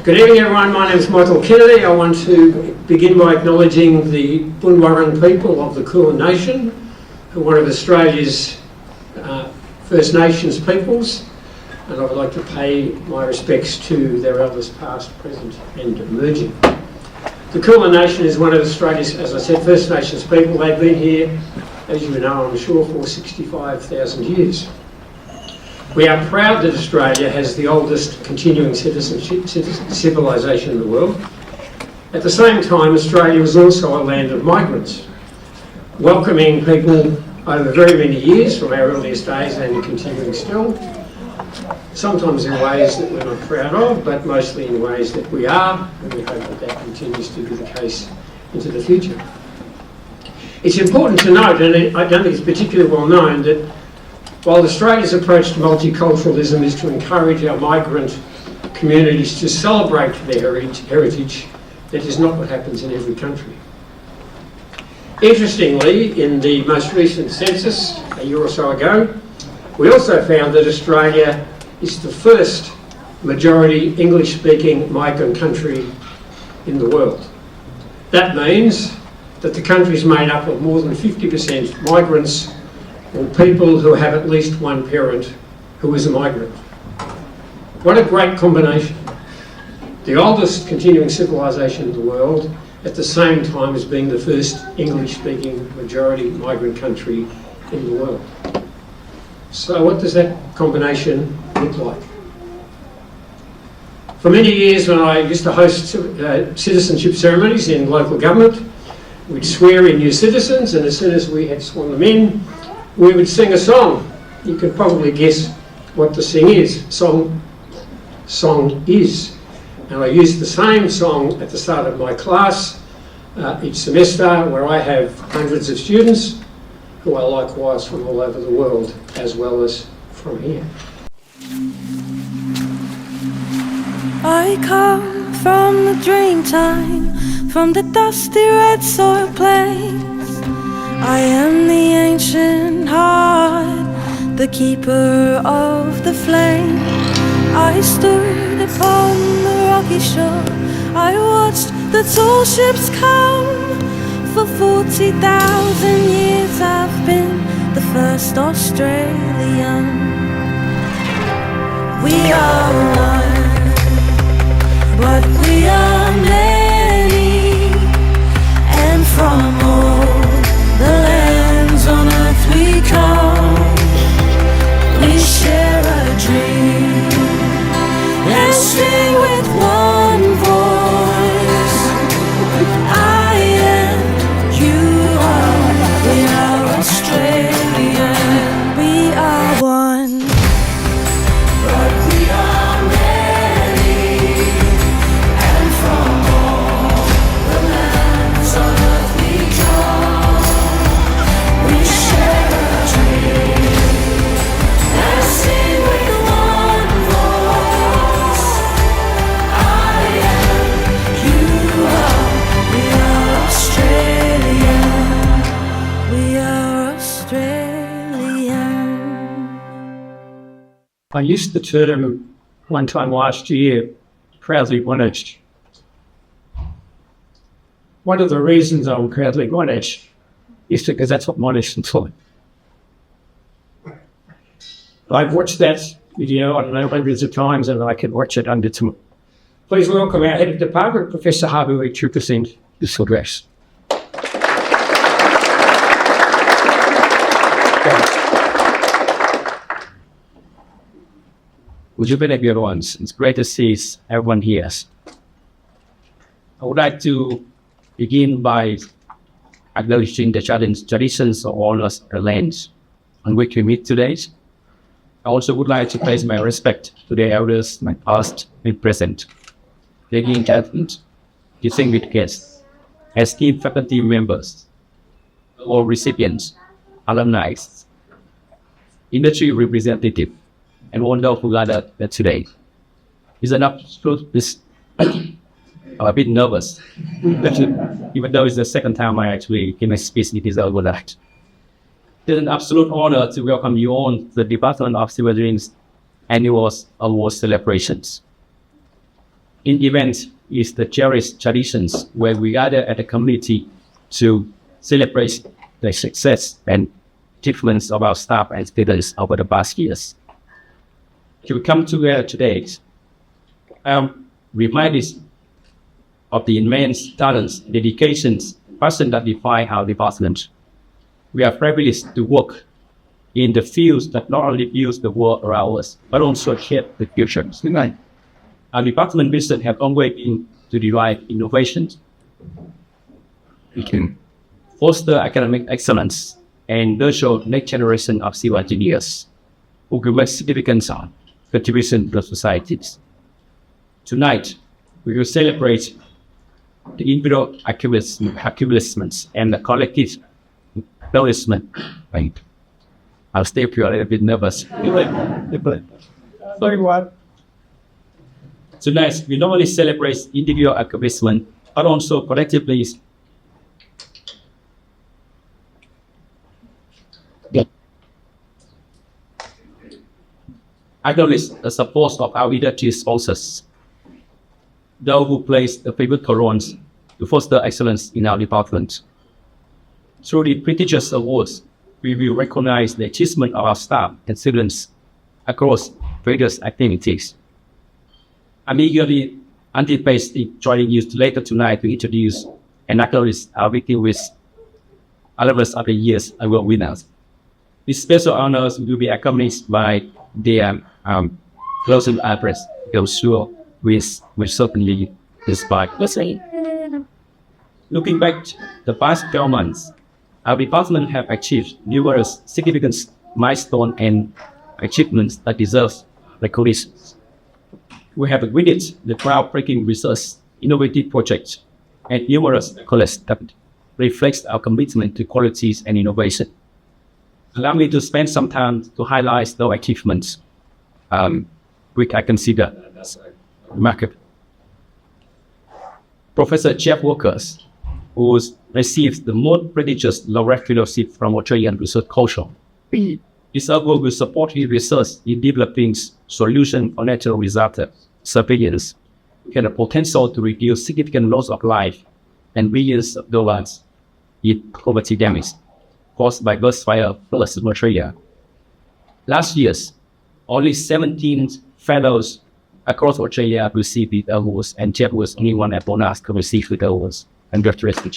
Good evening everyone, my name is Michael Kennedy. I want to begin by acknowledging the Bunurong people of the Kulin Nation, who are one of Australia's First Nations peoples, and I would like to pay my respects to their elders past, present and emerging. The Kulin Nation is one of Australia's, as I said, First Nations people. They've been here, as you know, I'm sure, for 65,000 years. We are proud that Australia has the oldest continuing civilisation in the world. At the same time, Australia is also a land of migrants, welcoming people over very many years from our earliest days and continuing still, sometimes in ways that we're not proud of, but mostly in ways that we are, and we hope that that continues to be the case into the future. It's important to note, and I don't think it's particularly well known, that while Australia's approach to multiculturalism is to encourage our migrant communities to celebrate their heritage, that is not what happens in every country. Interestingly, in the most recent census, a year or so ago, we also found that Australia is the first majority English-speaking migrant country in the world. That means that the country is made up of more than 50% migrants, or people who have at least one parent who is a migrant. What a great combination. The oldest continuing civilisation in the world, at the same time as being the first English-speaking majority migrant country in the world. So what does that combination look like? For many years, when I used to host citizenship ceremonies in local government, we'd swear in new citizens, and as soon as we had sworn them in, we would sing a song. You can probably guess what the song is. And I use the same song at the start of my class each semester, where I have hundreds of students who are likewise from all over the world, as well as from here. I come from the dream time, from the dusty red soil plains. I am the ancient heart, the keeper of the flame. I stood upon the rocky shore, I watched the tall ships come. For 40,000 years I've been the first Australian. We are one, but we are many, and from all the lands on earth we come. We share a dream and sing with one voice. I and you are, we are Australian. We are one, but we are many, and from all the lands on earth we come. We share a dream and sing with one voice. I am, you are, we are Australian. We are Australian. I used the term one time last year, proudly Monash. One of the reasons I'm proudly Monash is because that's what Monash looks like. I've watched that video, I don't know, hundreds of times, and I can watch it under time. Please welcome our Head of Department, Professor Harvey, to present this address. Would you believe everyone? It's great to see everyone here. I would like to begin by acknowledging the traditions of all our lands on which we meet today. I also would like to place my respect to the elders, my past and present, ladies and gentlemen, distinguished guests, esteemed faculty members, all recipients, alumni, industry representatives, and wonderful gathered today. It's an absolute a bit nervous, even though it's the second time I actually give my speech in this that. It's an absolute honor to welcome you on the Department of Civil Engineering's annual award celebrations. In events is the cherished traditions where we gather at the community to celebrate the success and achievements of our staff and students over the past years. To come together today, I'm reminded of the immense talents, dedications, passion that define our department. We are privileged to work in the fields that not only build the world around us, but also shape the future. Our department vision has always been to derive innovations, we can foster academic excellence, and nurture next generation of civil engineers who can make significant contribution to societies. Tonight, we will celebrate the individual accomplishments and the collective acknowledgement. Right. I'll stay up here a little bit nervous. Sorry, what? Tonight, we not only celebrate individual accomplishment, but also collectively acknowledge the support of our leadership sponsors, those who plays the pivotal roles to foster excellence in our department. Through the prestigious awards, we will recognize the achievement of our staff and students across various activities. I'm eagerly anticipating joining you later tonight to introduce and acknowledge our distinguished alumnus of the year's award winners. These special honors will be accompanied by their closing address. I'm sure we certainly inspire. Looking back the past 12 months, our department have achieved numerous significant milestones and achievements that deserve recognition. We have witnessed the groundbreaking research, innovative projects, and numerous accolades that reflects our commitment to qualities and innovation. Allow me to spend some time to highlight those achievements, which I consider remarkable. Professor Jeff Walkers, who received the most prestigious laureate fellowship from Australian Research Council. This award will support his research in developing solutions for natural disaster surveillance and the potential to reduce significant loss of life and billions of dollars in property damage caused by bushfire floods in Australia. Last year, only 17 fellows across Australia received the awards, and Jeff was only one at Monash to receive the awards. And congratulations.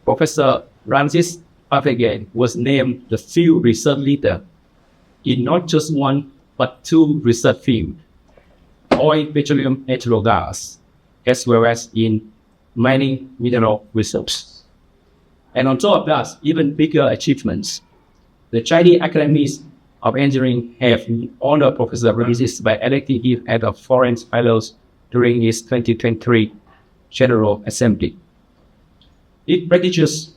Professor Francis Papagay was named the field research leader in not just one but two research fields, oil, petroleum, natural gas, as well as in mining mineral research. And on top of that, even bigger achievements. The Chinese Academies of Engineering have honored Professor Francis by electing him as a Foreign Fellows during his 2023 General Assembly. This prestigious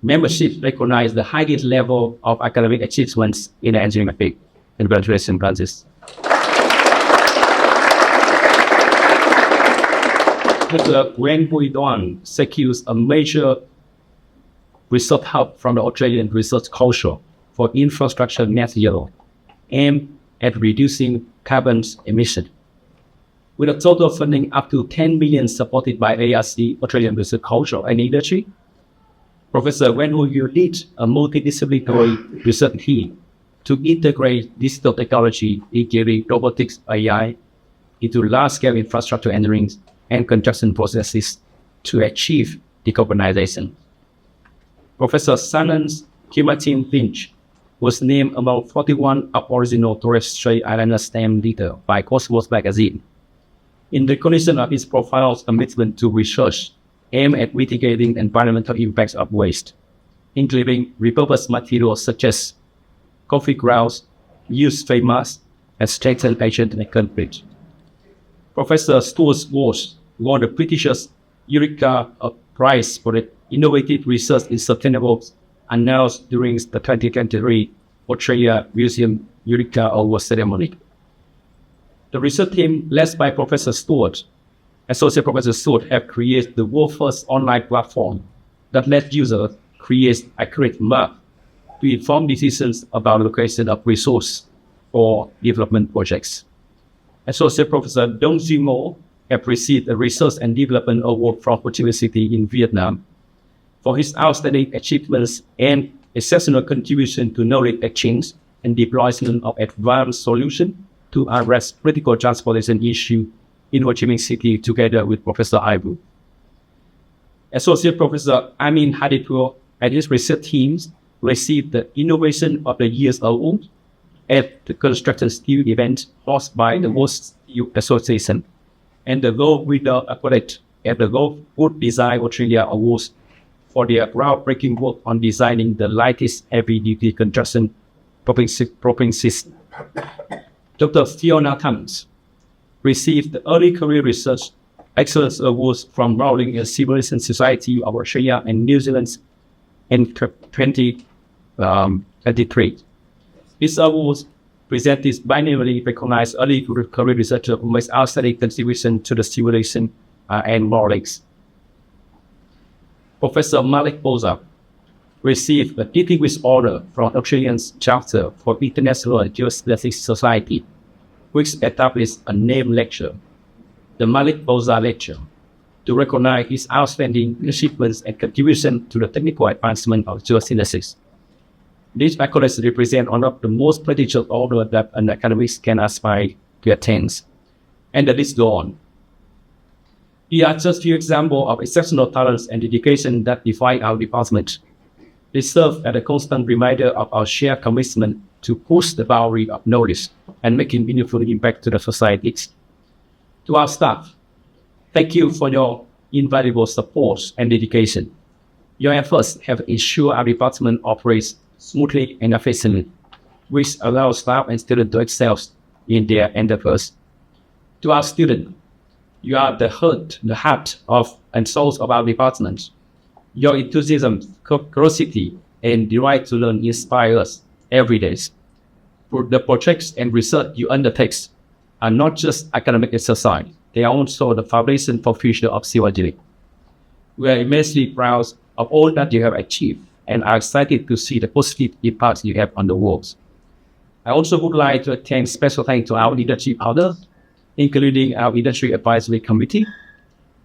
membership recognizes the highest level of academic achievements in the engineering field. Congratulations, Francis. Dr. Gwen Huidon secures a major research hub from the Australian Research Council for infrastructure net zero, aimed at reducing carbon emissions. With a total funding up to 10 million supported by ARC, Australian Research Council, and industry, Professor Wen will lead a multidisciplinary research team to integrate digital technology, including robotics, AI, into large-scale infrastructure engineering and construction processes to achieve decarbonization. Professor Shannon Kim Finch was named among 41 Aboriginal Torres Strait Islander STEM leaders by Cosmos magazine, in recognition of his profound commitment to research aimed at mitigating environmental impacts of waste, including repurposed materials such as coffee grounds, used face masks, and strengthened Asian conflict. Professor Stuart Walsh won the prestigious Eureka Prize for the innovative research in sustainable announced during the 2023 Australia Museum Eureka Award ceremony. The research team led by Professor Stewart, Associate Professor Stewart, have created the world's first online platform that lets users create accurate maps to inform decisions about location of resource for development projects. Associate Professor Dong Jimo have received a Research and Development Award from Ho Chi Minh City in Vietnam for his outstanding achievements and exceptional contribution to knowledge exchange and deployment of advanced solutions to address critical transportation issues in Ho Chi Minh City together with Professor Aibu. Associate Professor Amin Hadipur and his research teams received the Innovation of the Year Award at the Construction Steel event hosted by the World Steel Association and the Gold Winner accolade at the Gold Good Design Australia Awards for their groundbreaking work on designing the lightest heavy-duty construction propelling system. Dr. Fiona Cummins received the Early Career Research Excellence Awards from Rowling and Civilization Society of Australia and New Zealand in 2023. These awards presented biannually recognize early career researchers who make outstanding contribution to the civilization and knowledge. Professor Malik Boza received a Distinguished Order from Australian Chapter for International Geostatistics Society, which established a named lecture, the Malik Boza Lecture, to recognize his outstanding achievements and contribution to the technical advancement of geostatistics. These accolades represent one of the most prestigious honors that an academic can aspire to attain. And the list goes on. Here are just a few examples of exceptional talents and dedication that define our department. They serve as a constant reminder of our shared commitment to push the boundary of knowledge and making meaningful impact to the society. To our staff, thank you for your invaluable support and dedication. Your efforts have ensured our department operates smoothly and efficiently, which allows staff and students to excel in their endeavors. To our students, you are the heart of and soul of our department. Your enthusiasm, curiosity, and desire to learn inspire us every day. The projects and research you undertake are not just academic exercise, they are also the foundation for future of civil engineering. We are immensely proud of all that you have achieved and are excited to see the positive impact you have on the world. I also would like to extend special thanks to our leadership partners, including our Industry Advisory Committee,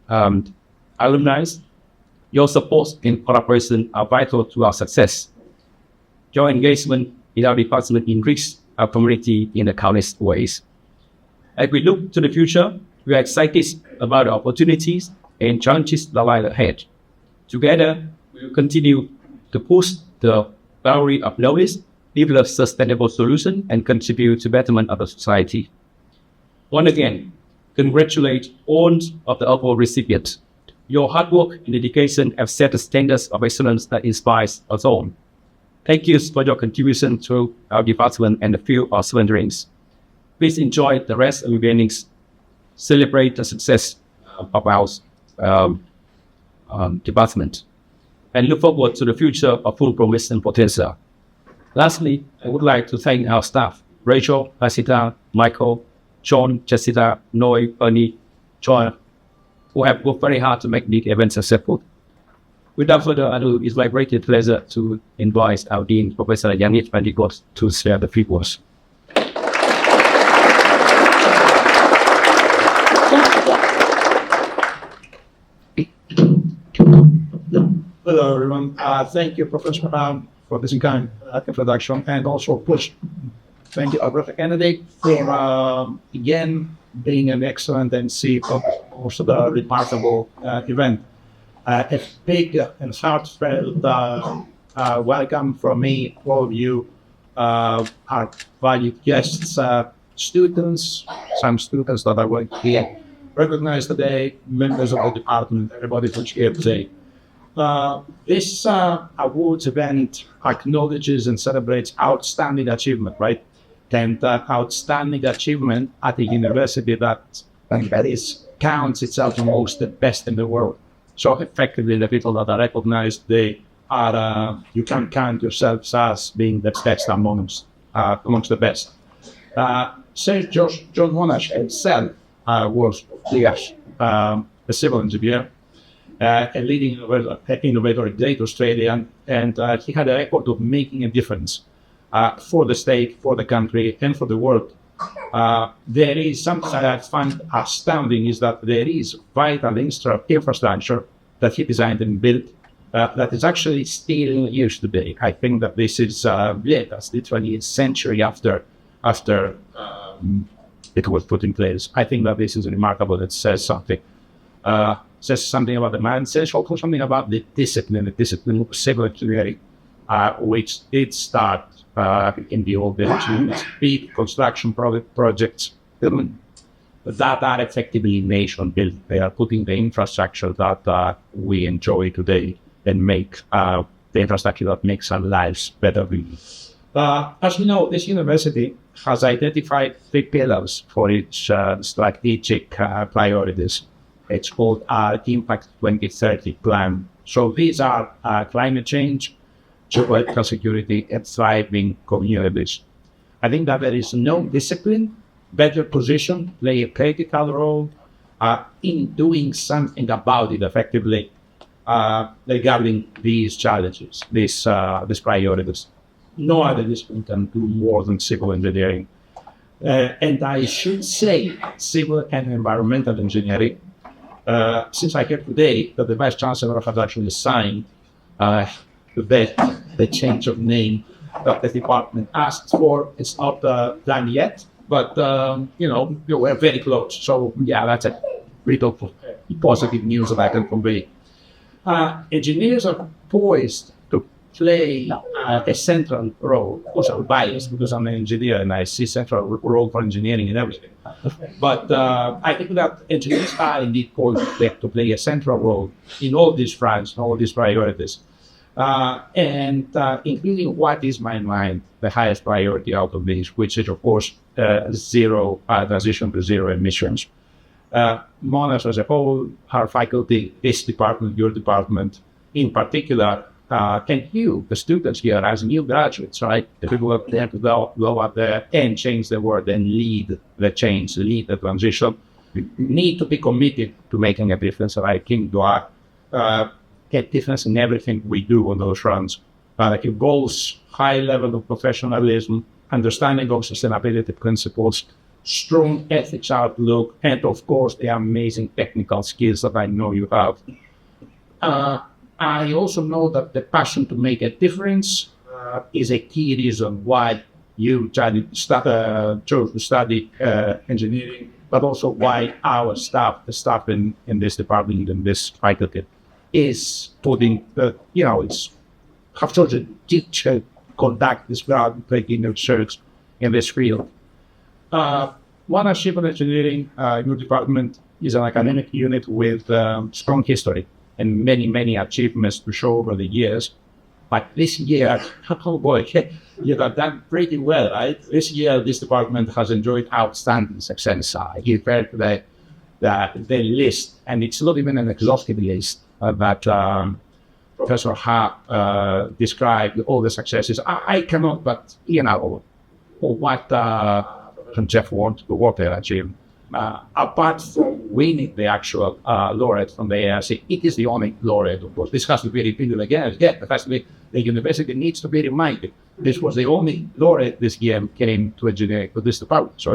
alumni. Your support and collaboration are vital to our success. Your engagement in our department enriches our community in the countless ways. As we look to the future, we are excited about the opportunities and challenges that lie ahead. Together, we will continue to push the boundary of knowledge, develop sustainable solutions, and contribute to betterment of the society. Once again, congratulate all of the award recipients. Your hard work and dedication have set the standards of excellence that inspires us all. Thank you for your contribution to our department and the field of civil engineering. Please enjoy the rest of the evenings. Celebrate the success of our department and look forward to the future of full promise and potential. Lastly, I would like to thank our staff, Rachel, Asita, Michael, John, Jessica, Noy, Ernie, Joy, who have worked very hard to make this event successful. Without further ado, it's my great pleasure to invite our Dean, Professor Yannis Pandikos, to share the few words. Hello, everyone. Thank you, Professor Brown, for this kind introduction, and also, of course, thank you, Professor Kennedy, for again being an excellent MC of also the remarkable event. A big and heartfelt welcome from me, all of you, our valued guests, students, some students that are going to be recognized today, members of the department, everybody who's here today. This awards event acknowledges and celebrates outstanding achievement, right? And that outstanding achievement at the university that counts itself amongst the best in the world. So effectively, the people that are recognized, they are, you can count yourselves as being the best amongst the best. Sir John Monash himself was a civil engineer, a leading innovator in data Australia, and he had a record of making a difference for the state, for the country, and for the world. There is something that I find astounding is that there is vital infrastructure that he designed and built that is actually still used today. I think that this is that's literally a century after it was put in place. I think that this is remarkable. It says something. Says something about the man. Says also something about the discipline of civil engineering, which did start in the old days with big construction projects that are effectively nation built. They are putting the infrastructure that we enjoy today and make the infrastructure that makes our lives better. As you know, this university has identified 3 pillars for its strategic priorities. It's called our Impact 2030 plan. So these are climate change, geopolitical security, and thriving communities. I think that there is no discipline better positioned, play a critical role in doing something about it effectively regarding these challenges, these priorities. No other discipline can do more than civil engineering. And I should say civil and environmental engineering, since I heard today that the Vice Chancellor has actually signed the change of name that the department asked for. It's not done yet, but we're very close. So yeah, that's a bit of positive news that I can convey. Engineers are poised to play a central role. Of course, I'm biased because I'm an engineer and I see central role for engineering in everything. But I think that engineers are indeed poised to play a central role in all these fronts, all these priorities. And including what is, my mind, the highest priority out of these, which is, of course, transition to zero emissions. Monash as a whole, our faculty, this department, your department in particular, and you, the students here as new graduates, right? The people who are there to go up there and change the world and lead the change, lead the transition, need to be committed to making a difference, right? Get difference in everything we do on those fronts. It involves high level of professionalism, understanding of sustainability principles, strong ethics outlook, and of course the amazing technical skills that I know you have. I also know that the passion to make a difference is a key reason why you chose to study engineering, but also why our staff, the staff in this department, in this faculty, is putting, have such a teacher conduct this groundbreaking research in this field. Monash Civil Engineering, your department, is an academic unit with strong history and many, many achievements to show over the years. But this year, oh boy, you have done pretty well, right? This year, this department has enjoyed outstanding success. You've heard the list, and it's not even an exhaustive list that Professor Ha described all the successes. I cannot, but what Jeff wants to what they achieved. Apart from winning the actual laureate from the ARC, it is the only laureate, of course. This has to be repeated again. It has to be, the university needs to be reminded. This was the only laureate this year came to engineering, to this department. So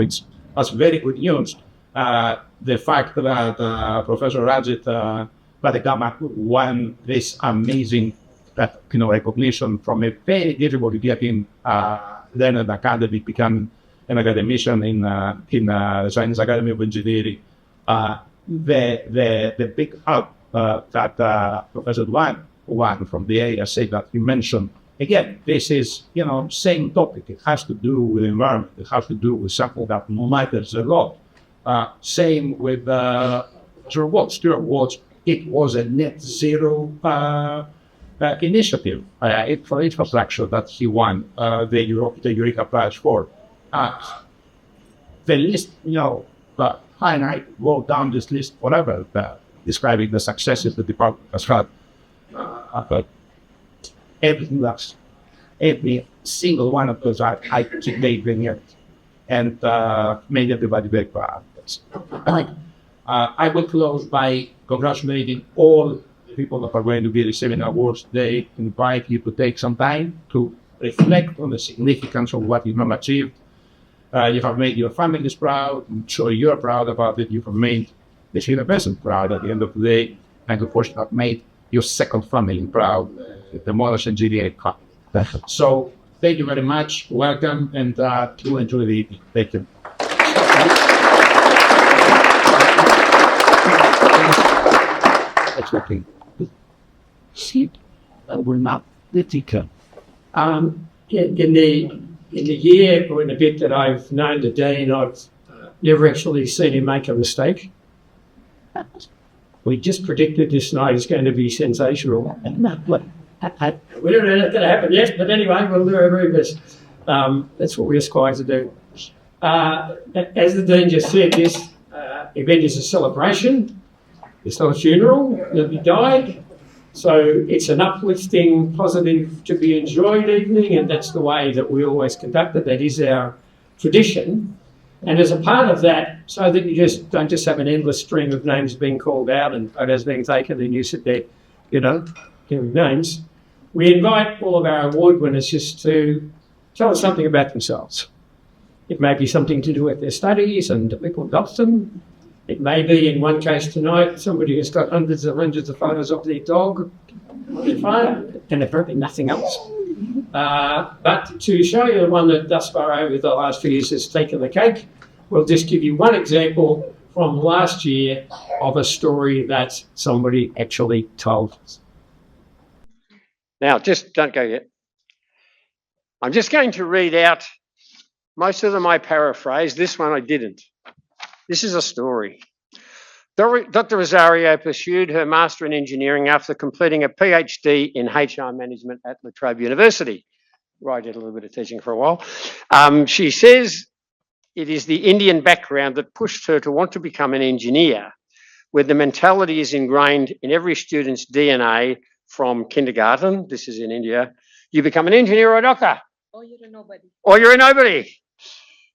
that's very good news. The fact that Professor Rajit Patekama won this amazing recognition from a very difficult to get in learned academy, become an academician in the Chinese Academy of Engineering. The big help that Professor Wang from the ARC that you mentioned, again, this is, same topic. It has to do with the environment. It has to do with something that matters a lot. Same with Stuart Watts. It was a net zero initiative for infrastructure that he won the Eureka Prize for. The list, Hi and I wrote down this list, whatever, describing the successes the department has had. But every single one of those, I keep bringing it and made everybody very proud. I will close by congratulating all people that are going to be receiving awards, they invite you to take some time to reflect on the significance of what you have achieved. You have made your families proud, so you're proud about it. You have made the senior person proud at the end of the day, and of course you have made your second family proud, the Monash Engineering Club. So thank you very much, welcome, and do enjoy the evening. Thank you. That's okay. See, we're not the teacher. In the year or in the bit that I've known the Dean, I've never actually seen him make a mistake. We just predicted this night is going to be sensational. We don't know that's going to happen yet, but anyway, we'll do our very best. That's what we aspire to do. As the Dean just said, this event is a celebration. It's not a funeral. Nobody died. So it's an uplifting, positive, to be enjoyed evening, and that's the way that we always conduct it. That is our tradition. And as a part of that, so that you just don't just have an endless stream of names being called out and photos being taken, and you sit there, giving names, we invite all of our award winners just to tell us something about themselves. It may be something to do with their studies and we can adopt them. It may be, in one case tonight, somebody who's got hundreds and hundreds of photos of their dog on their phone, and apparently nothing else. But to show you the one that thus far over the last few years has taken the cake, we'll just give you one example from last year of a story that somebody actually told us. Now, just don't go yet. I'm just going to read out most of them I paraphrased. This one I didn't. This is a story. Dr. Rosario pursued her Master in Engineering after completing a PhD in HR Management at La Trobe University, where I did a little bit of teaching for a while. She says it is the Indian background that pushed her to want to become an engineer, where the mentality is ingrained in every student's DNA from kindergarten. This is in India. You become an engineer or a doctor. Or you're a nobody. Or you're a nobody.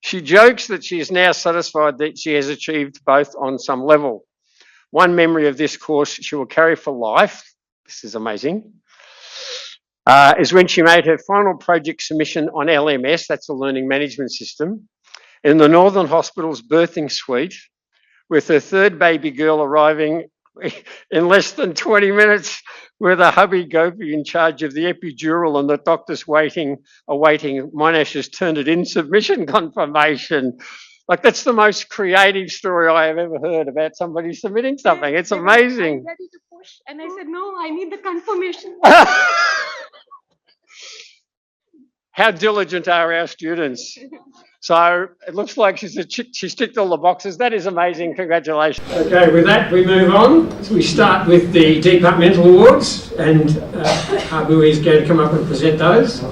She jokes that she is now satisfied that she has achieved both on some level. One memory of this course she will carry for life, this is amazing, is when she made her final project submission on LMS, that's a learning management system, in the Northern Hospital's birthing suite, with her third baby girl arriving in less than 20 minutes, with a hubby Gopi in charge of the epidural and the doctors awaiting Monash's Turnitin submission confirmation. Like, that's the most creative story I have ever heard about somebody submitting something. It's amazing. I'm ready to push. And I said, no, I need the confirmation. How diligent are our students? So it looks like she's ticked all the boxes. That is amazing. Congratulations. Okay, with that, we move on. So we start with the departmental awards, and Abu is going to come up and present those.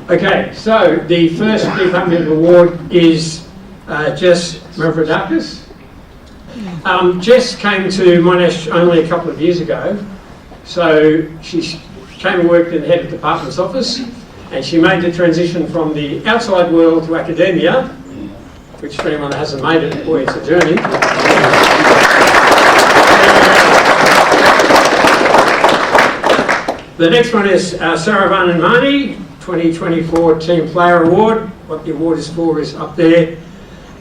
Okay, so the first departmental award is Jess Mavrodakis. Jess came to Monash only a couple of years ago, so she came and worked in the head of department's office, and she made the transition from the outside world to academia, which for anyone that hasn't made it, boy, it's a journey. The next one is Saravan and Mani, 2024 Team Player Award. What the award is for is up there.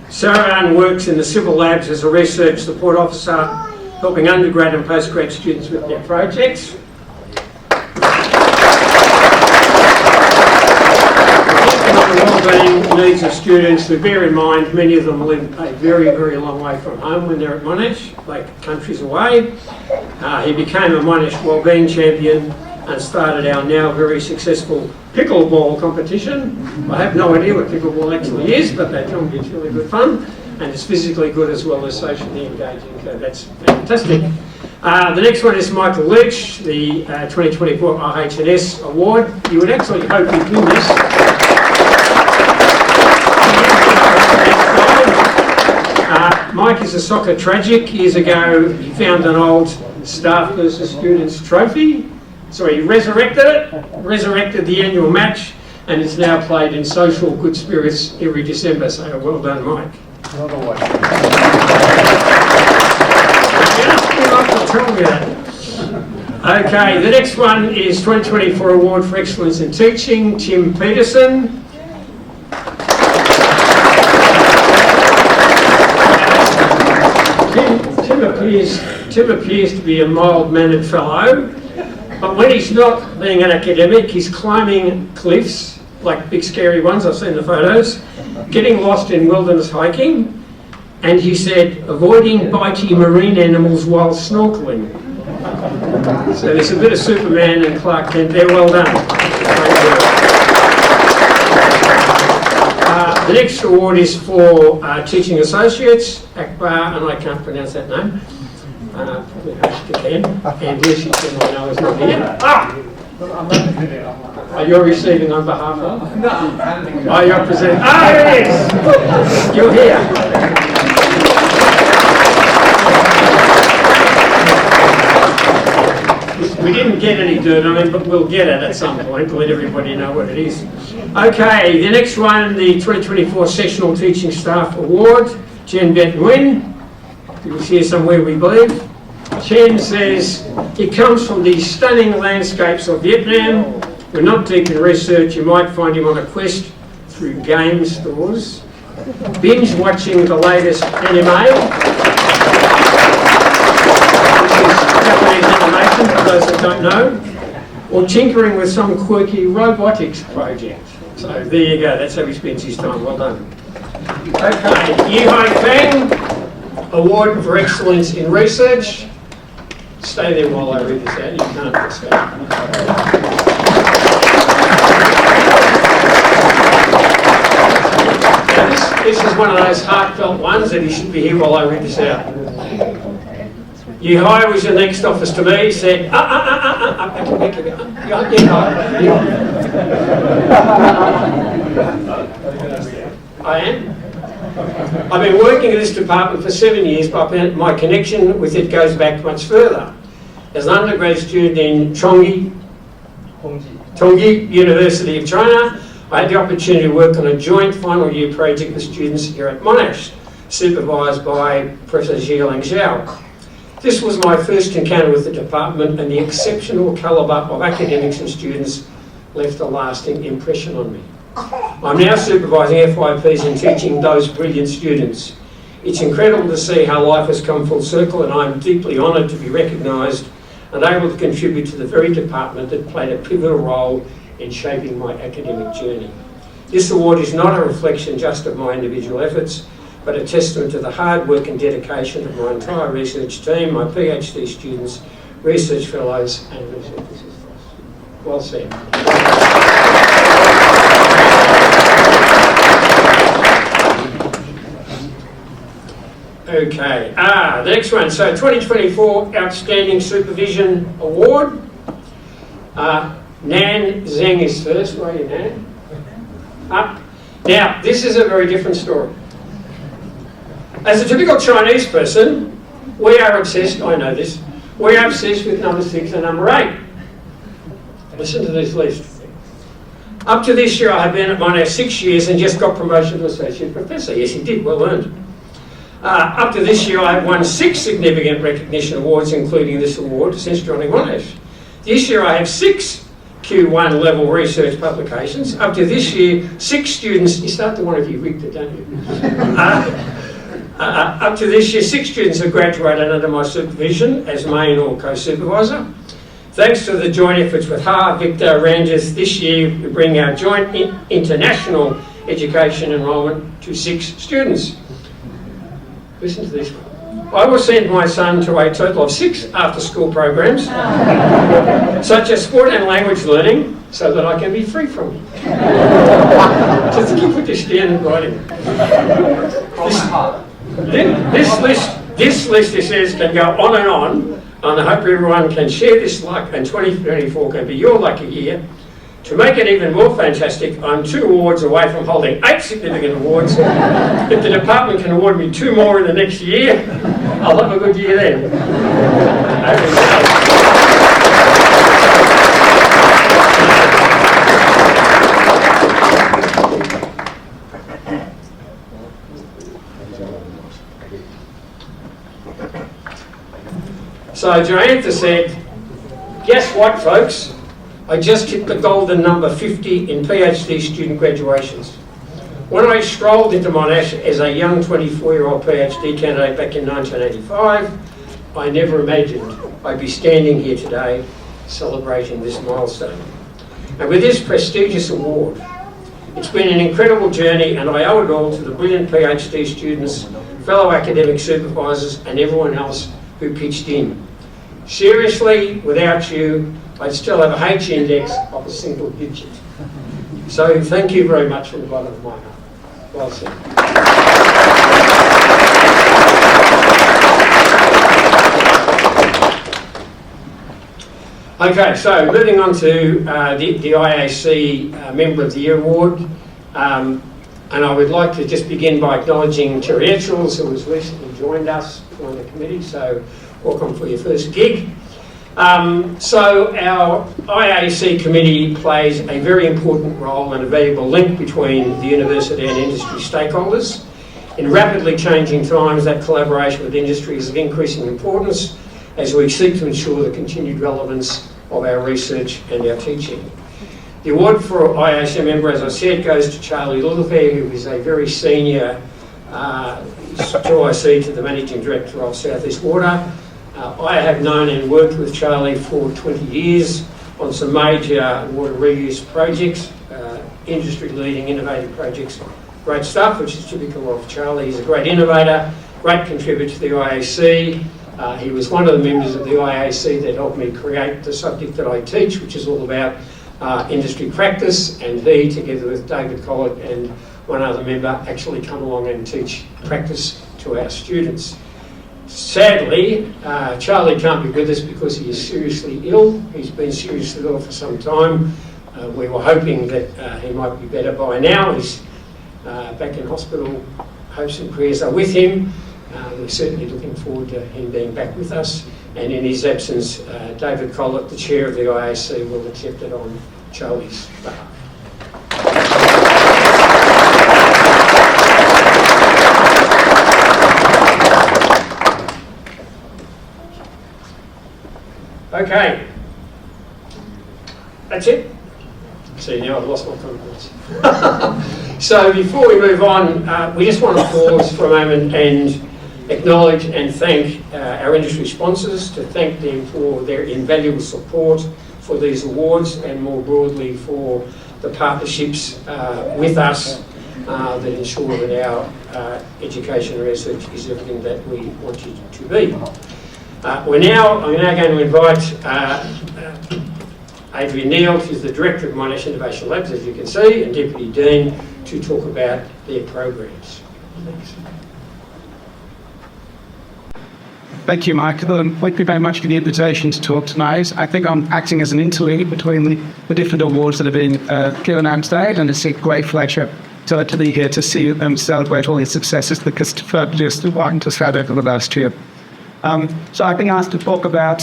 Saravan works in the civil labs as a research support officer, helping undergrad and postgrad students with their projects. The wellbeing needs of students, to bear in mind many of them live a very, very long way from home when they're at Monash, like countries away. He became a Monash wellbeing champion and started our now very successful pickleball competition. I have no idea what pickleball actually is, but they tell me it's really good fun, and it's physically good as well as socially engaging, so that's fantastic. The next one is Michael Leach, the 2024 RHNS Award. You would actually hope he'd win this. Mike is a soccer tragic. Years ago, he found an old staff versus students trophy. So he resurrected it, resurrected the annual match, and it's now played in social good spirits every December. So well done, Mike. told me that. Okay, the next one is 2024 Award for Excellence in Teaching, Tim Peterson. Tim appears to be a mild-mannered fellow, but when he's not being an academic, he's climbing cliffs, like big scary ones, I've seen the photos, getting lost in wilderness hiking, and he said, avoiding bitey marine animals while snorkeling. So there's a bit of Superman and Clark Kent there, well done. The next award is for Teaching Associates, Akbar, and I can't pronounce that name. Probably hope you can. And Lucy, I know is not here. Are you receiving on behalf of? No. Are you representing? Yes! You're here. We didn't get any dirt on him, but we'll get it at some point to let everybody know what it is. Okay, the next one, the 2024 Sessional Teaching Staff Award, Chen Bet Nguyen. It was here somewhere, we believe. Chen says, it comes from the stunning landscapes of Vietnam. We're not deep in research. You might find him on a quest through game stores, binge watching the latest anime. Japanese animation, for those that don't know, or tinkering with some quirky robotics project. So there you go, that's how he spends his time. Well done. Okay, Yi Hai Feng, Award for Excellence in Research. Stay there while I read this out, you can't escape. Now this is one of those heartfelt ones that he should be here while I read this out. Yi Hai was in the next office to me, said, I am. I've been working in this department for 7 years, but my connection with it goes back much further. As an undergrad student in Tongji University of China, I had the opportunity to work on a joint final year project with students here at Monash, supervised by Professor Zhiling Zhao. This was my first encounter with the department, and the exceptional calibre of academics and students left a lasting impression on me. I'm now supervising FYPs and teaching those brilliant students. It's incredible to see how life has come full circle, and I'm deeply honoured to be recognised and able to contribute to the very department that played a pivotal role in shaping my academic journey. This award is not a reflection just of my individual efforts, but a testament to the hard work and dedication of my entire research team, my PhD students, research fellows and research assistants. Well said. Okay, the next one. So 2024 Outstanding Supervision Award. Nan Zheng is first. Where are you, Nan? Up. Now, this is a very different story. As a typical Chinese person, we are obsessed, I know this, we are obsessed with number 6 and number 8. Listen to this list. Up to this year, I have been at Monash 6 years and just got promotion to Associate Professor. Yes, he did, well earned. Up to this year, I have won 6 significant recognition awards, including this award, since joining Monash. This year, I have 6 Q1 level research publications. Up to this year, 6 students, you start to wonder if you rigged it, don't you? Up to this year, 6 students have graduated under my supervision as main or co-supervisor. Thanks to the joint efforts with Ha, Victor, Ranges, this year we bring our joint international education enrolment to 6 students. Listen to this one. I will send my son to a total of 6 after-school programs, such as sport and language learning, so that I can be free from him. Just keep with this down and writing. This list, it says, can go on, and I hope everyone can share this luck, and 2024 can be your lucky year. To make it even more fantastic, I'm 2 awards away from holding 8 significant awards. If the department can award me 2 more in the next year, I'll have a good year then. So Joantha said, guess what, folks? I just hit the golden number 50 in PhD student graduations. When I strolled into Monash as a young 24-year-old PhD candidate back in 1985, I never imagined I'd be standing here today celebrating this milestone. And with this prestigious award, it's been an incredible journey, and I owe it all to the brilliant PhD students, fellow academic supervisors, and everyone else who pitched in. Seriously, without you, I'd still have a H index of a single digit. So thank you very much from the bottom of my heart. Well said. Okay, so moving on to the IAC Member of the Year Award. And I would like to just begin by acknowledging Terry Etchells, who has recently joined us on the committee, so welcome for your first gig. So our IAC committee plays a very important role and a valuable link between the university and industry stakeholders. In rapidly changing times, that collaboration with industry is of increasing importance as we seek to ensure the continued relevance of our research and our teaching. The award for IAC member, as I said, goes to Charlie Littlefair, who is a very senior IC to the Managing Director of South East Water. I have known and worked with Charlie for 20 years on some major water reuse projects, industry-leading innovative projects. Great stuff, which is typical of Charlie. He's a great innovator, great contributor to the IAC. He was one of the members of the IAC that helped me create the subject that I teach, which is all about industry practice, and he, together with David Collett and one other member, actually come along and teach practice to our students. Sadly, Charlie can't be with us because he is seriously ill. He's been seriously ill for some time. We were hoping that he might be better by now. He's back in hospital. Hopes and prayers are with him. We're certainly looking forward to him being back with us. And in his absence, David Collett, the chair of the IAC, will accept it on Charlie's behalf. Okay, that's it. See, now I've lost my confidence. So before we move on, we just want to pause for a moment and acknowledge and thank our industry sponsors, to thank them for their invaluable support for these awards, and more broadly for the partnerships with us that ensure that our education and research is everything that we want it to be. I'm now going to invite Adrian Neal, who's the Director of Monash Innovation Labs, as you can see, and Deputy Dean, to talk about their programs. Thanks. Thank you, Michael, and thank you very much for the invitation to talk tonight. I think I'm acting as an interlead between the different awards that have been given out today, and it's a great pleasure to be here to see them celebrate all the successes that Christopher just wanted us had over the last year. So I've been asked to talk about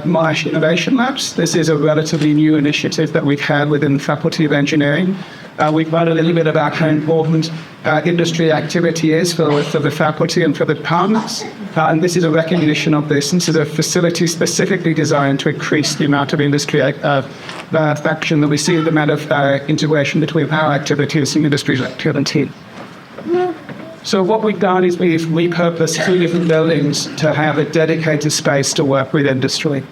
Monash Innovation Labs. This is a relatively new initiative that we've had within the Faculty of Engineering. We've learned a little bit about how important industry activity is for the faculty and for the departments. And this is a recognition of this. This is a facility specifically designed to increase the amount of industry action that we see, the amount of integration between our activities and industry's activity. So what we've done is we've repurposed 2 different buildings to have a dedicated space to work with industry.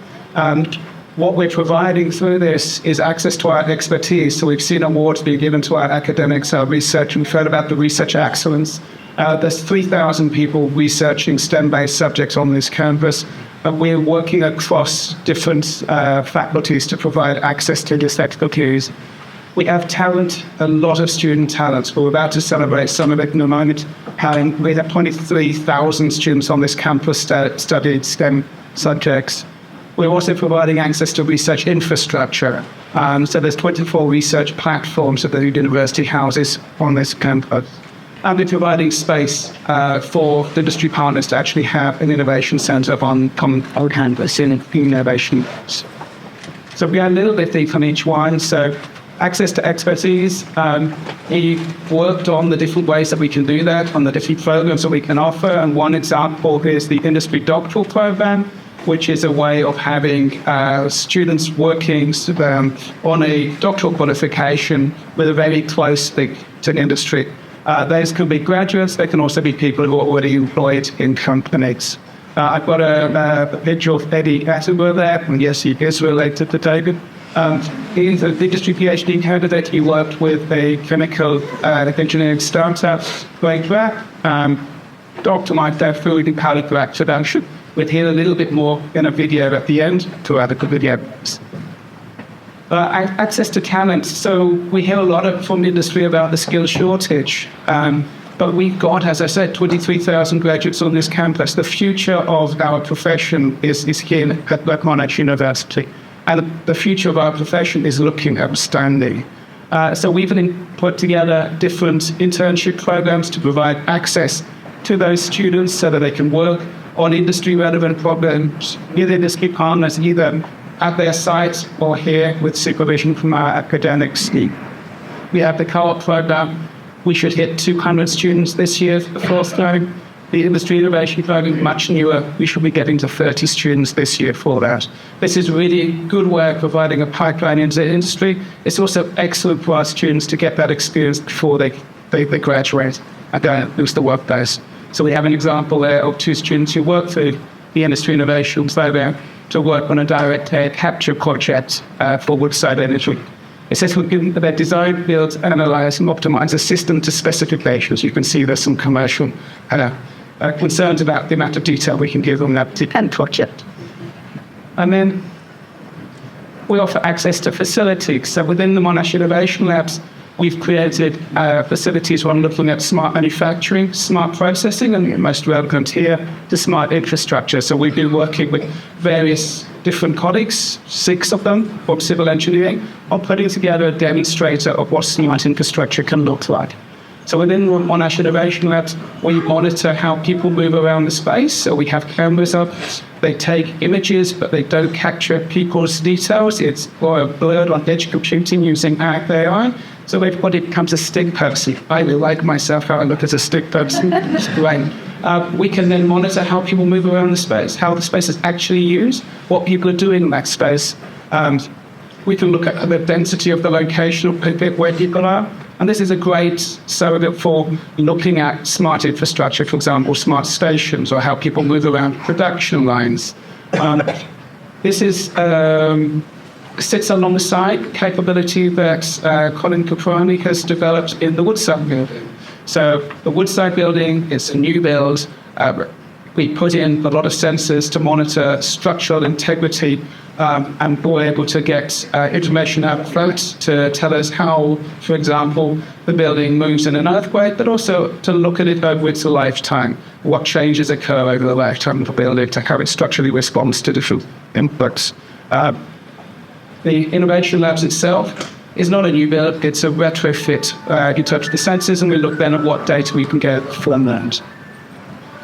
What we're providing through this is access to our expertise. So we've seen awards being given to our academics, our research, and we've heard about the research excellence. There's 3,000 people researching STEM-based subjects on this campus, but we're working across different faculties to provide access to this expertise. We have talent, a lot of student talent. We're about to celebrate some of it in a moment. We have 23,000 students on this campus studied STEM subjects. We're also providing access to research infrastructure. So there's 24 research platforms that the university houses on this campus. And we're providing space for industry partners to actually have an innovation centre on campus in innovation. So we have a little bit from each one. So access to expertise. He worked on the different ways that we can do that, on the different programs that we can offer. And one example is the industry doctoral program. which is a way of having students working on a doctoral qualification with a very close link to industry. Those can be graduates, they can also be people who are already employed in companies. I've got a picture of Eddie Attenborough there, and yes, he is related to David. He's an industry PhD candidate. He worked with a chemical engineering startup going back to optimize their food and powder production. We'll hear a little bit more in a video at the end to add the video. Access to talent. So we hear a lot from the industry about the skill shortage. But we've got, as I said, 23,000 graduates on this campus. The future of our profession is here at Monash University. And the future of our profession is looking outstanding. So we've put together different internship programs to provide access to those students so that they can work on industry-relevant problems with industry partners, either at their sites or here with supervision from our academic team. We have the co-op program. We should hit 200 students this year for the first time. The industry innovation program, much newer. We should be getting to 30 students this year for that. This is really good way of providing a pipeline into the industry. It's also excellent for our students to get that experience before they graduate and don't lose the workplace. So we have an example there of 2 students who work through the industry innovation program to work on a direct air capture project for Woodside Energy. It says they design, build, analyze, and optimize a system to specifications. You can see there's some commercial concerns about the amount of detail we can give on that project. And then we offer access to facilities. So within the Monash Innovation Labs, we've created facilities where I'm looking at smart manufacturing, smart processing, and most relevant here, the smart infrastructure. So we've been working with various different colleagues, 6 of them from civil engineering, on putting together a demonstrator of what smart infrastructure can look like. So within Monash Innovation Labs, we monitor how people move around the space. So we have cameras up, they take images, but they don't capture people's details. It's blurred on edge computing using AI. So everybody becomes a stick person. I really like myself how I look as a stick person. It's great. We can then monitor how people move around the space, how the space is actually used, what people are doing in that space. We can look at the density of the location of where people are. And this is a great surrogate for looking at smart infrastructure, for example, smart stations, or how people move around production lines. This is sits alongside capability that Colin Caproni has developed in the Woodside building. So the Woodside building is a new build. We put in a lot of sensors to monitor structural integrity, and we're able to get information out front to tell us how, for example, the building moves in an earthquake, but also to look at it over its lifetime, what changes occur over the lifetime of the building, to how it structurally responds to different inputs. The Innovation Labs itself is not a new build, it's a retrofit. You touch the sensors and we look then at what data we can get from that.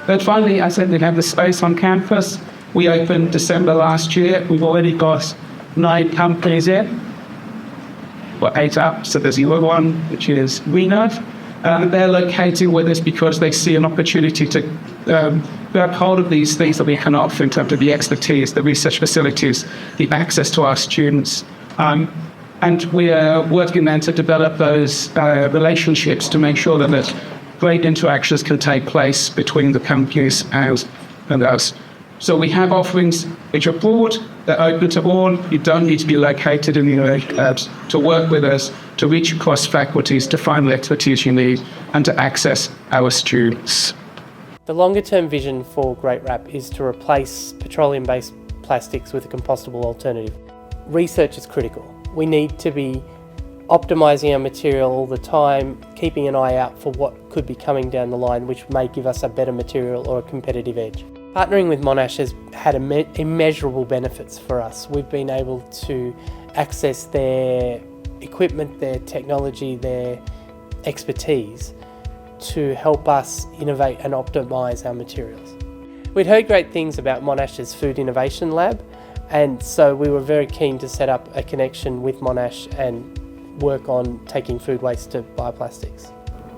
But finally, I said we have the space on campus. We opened December last year. We've already got 9 companies in. Well, 8 up, so there's the other one, which is Renerve. They're located with us because they see an opportunity to grab hold of these things that we can offer in terms of the expertise, the research facilities, the access to our students. And we are working then to develop those relationships to make sure that great interactions can take place between the companies and us. So we have offerings which are broad, they're open to all. You don't need to be located in the innovation labs to work with us, to reach across faculties, to find the expertise you need, and to access our students. The longer-term vision for Great Wrap is to replace petroleum-based plastics with a compostable alternative. Research is critical. We need to be optimising our material all the time, keeping an eye out for what could be coming down the line, which may give us a better material or a competitive edge. Partnering with Monash has had immeasurable benefits for us. We've been able to access their equipment, their technology, their expertise to help us innovate and optimise our materials. We'd heard great things about Monash's Food Innovation Lab, and so we were very keen to set up a connection with Monash and work on taking food waste to bioplastics.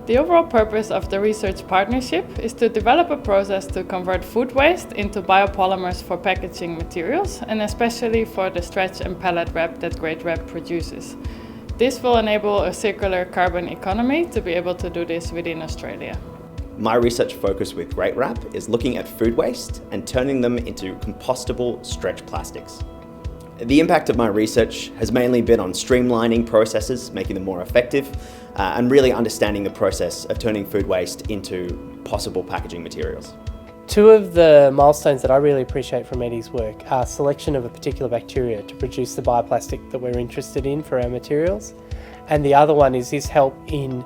The overall purpose of the research partnership is to develop a process to convert food waste into biopolymers for packaging materials, and especially for the stretch and pallet wrap that Great Wrap produces. This will enable a circular carbon economy to be able to do this within Australia. My research focus with Great Wrap is looking at food waste and turning them into compostable stretch plastics. The impact of my research has mainly been on streamlining processes, making them more effective, and really understanding the process of turning food waste into possible packaging materials. Two of the milestones that I really appreciate from Eddie's work are selection of a particular bacteria to produce the bioplastic that we're interested in for our materials, and the other one is his help in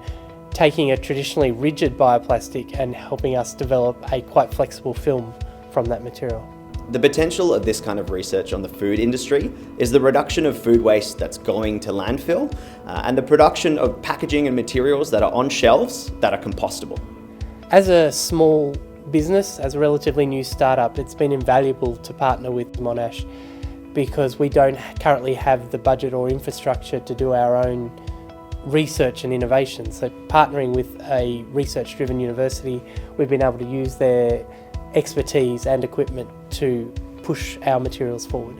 taking a traditionally rigid bioplastic and helping us develop a quite flexible film from that material. The potential of this kind of research on the food industry is the reduction of food waste that's going to landfill and the production of packaging and materials that are on shelves that are compostable. As a small business, as a relatively new startup, it's been invaluable to partner with Monash because we don't currently have the budget or infrastructure to do our own research and innovation. So partnering with a research-driven university, we've been able to use their expertise and equipment to push our materials forward.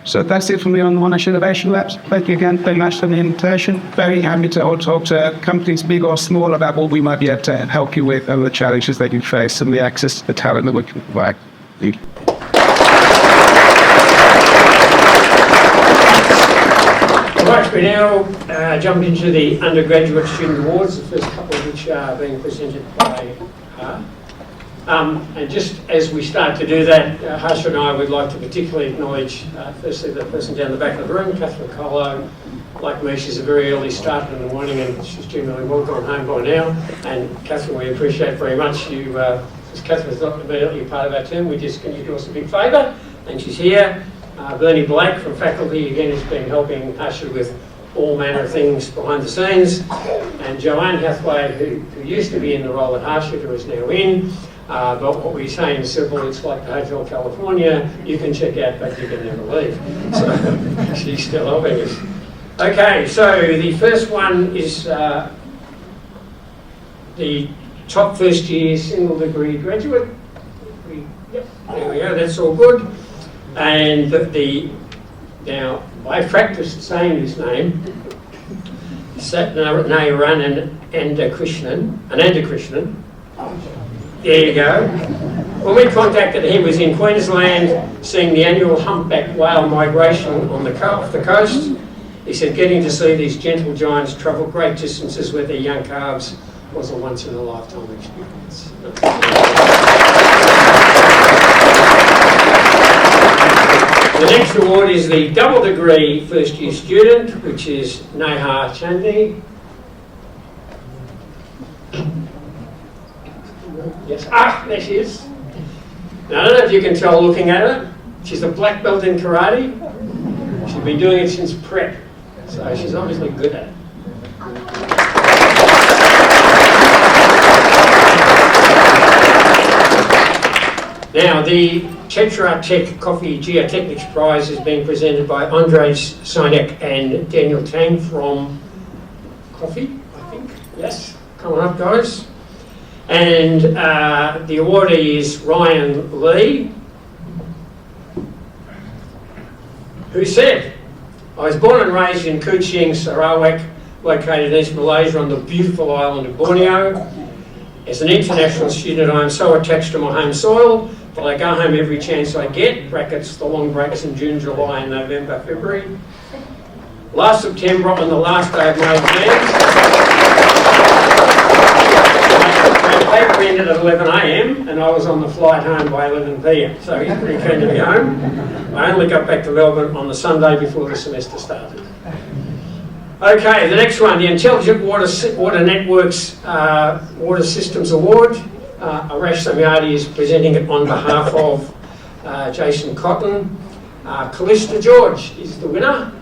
So that's it from me on the Monash Innovation Labs. Thank you again very much for the invitation. Very happy to talk to companies big or small about what we might be able to help you with and the challenges that you face and the access to the talent that we can provide. Thank you. Right, we now jump into the undergraduate student awards, the first couple of which are being presented by her. And just as we start to do that, Harsha and I would like to particularly acknowledge, firstly, the person down the back of the room, Catherine Colo. Like me, she's a very early start in the morning and she's generally well gone home by now. And Catherine, we appreciate very much you, because Catherine's not immediately part of our team, can you do us a big favour? And she's here. Bernie Blake from faculty, again, has been helping Harsha with all manner of things behind the scenes. And Joanne Hathaway, who used to be in the role at Harsha, who is now in. But what we say in civil, it's like the Hotel California, you can check out but you can never leave. So she's still helping us. Okay, so the first one is the top first year single degree graduate. Yep, there we go, that's all good. And now I've practiced saying this name, Satnarayan Anandakrishnan. There you go. When we contacted him, he was in Queensland seeing the annual humpback whale migration off the coast. He said getting to see these gentle giants travel great distances with their young calves was a once-in-a-lifetime experience. The next award is the double degree first year student, which is Neha Chandni. Yes, there she is. Now, I don't know if you can tell looking at her. She's a black belt in karate. She's been doing it since prep, so she's obviously good at it. Now, the Tetra Tech Coffee Geotechnics Prize is being presented by Andres Sinek and Daniel Tang from Coffee, I think. Yes, come on up, guys. And the awardee is Ryan Lee, who said, I was born and raised in Kuching, Sarawak, located in East Malaysia on the beautiful island of Borneo. As an international student, I am so attached to my home soil that I go home every chance I get, brackets the long breaks in June, July and November, February. Last September, on the last day of my exams, my paper ended at 11 a.m. and I was on the flight home by 11 p.m. So he's pretty keen to be home. I only got back to Melbourne on the Sunday before the semester started. Okay, the next one, the Intelligent Water Networks Water Systems Award. Arash Samyadi is presenting it on behalf of Jason Cotton. Callista George is the winner.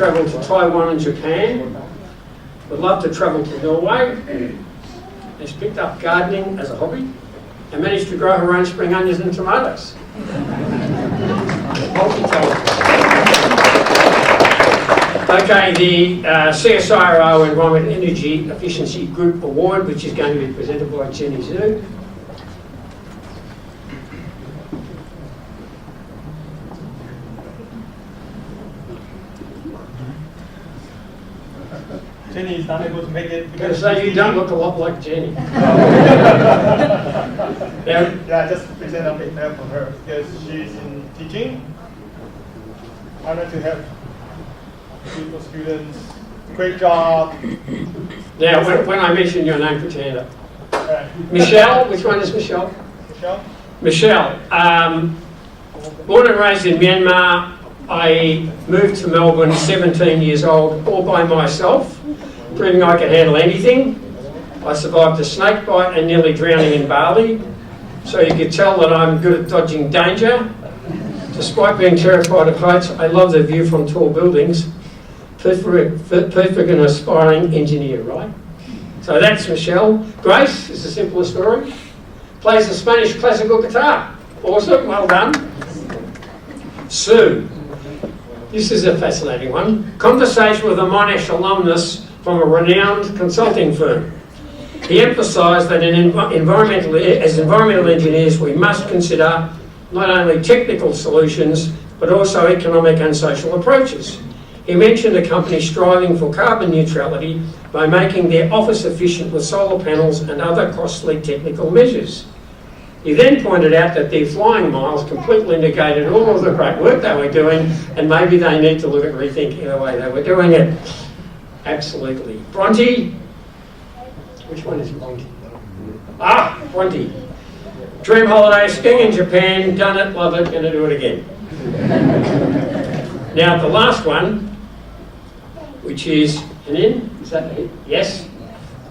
travel to Taiwan and Japan. Would love to travel to Norway. Has picked up gardening as a hobby and managed to grow her own spring onions and tomatoes. Okay, the CSIRO Environment and Energy Efficiency Group Award, which is going to be presented by Jenny Zhu. Jenny is not able to make it So because you don't look a lot like Jenny. Yeah, just present a bit there for her because she's in teaching. I want to help people, students. Great job. Now, when I mention your name, put your hand up. Alright. Michelle, which one is Michelle? Michelle? Michelle, born and raised in Myanmar. I moved to Melbourne 17 years old, all by myself, proving I could handle anything. I survived a snake bite and nearly drowning in Bali, so you could tell that I'm good at dodging danger. Despite being terrified of heights, I love the view from tall buildings. Perfect and aspiring engineer, right? So that's Michelle. Grace is a simpler story. Plays the Spanish classical guitar. Awesome, well done. Sue. This is a fascinating one. Conversation with a Monash alumnus from a renowned consulting firm. He emphasised that as environmental engineers we must consider not only technical solutions but also economic and social approaches. He mentioned a company striving for carbon neutrality by making their office efficient with solar panels and other costly technical measures. He then pointed out that their flying miles completely negated all of the great work they were doing, and maybe they need to look at rethinking the way they were doing it. Absolutely. Bronte? Which one is Bronte? Ah, Bronte. Dream holiday, skiing in Japan, done it, love it, going to do it again. Now the last one, which is is that it? Yes?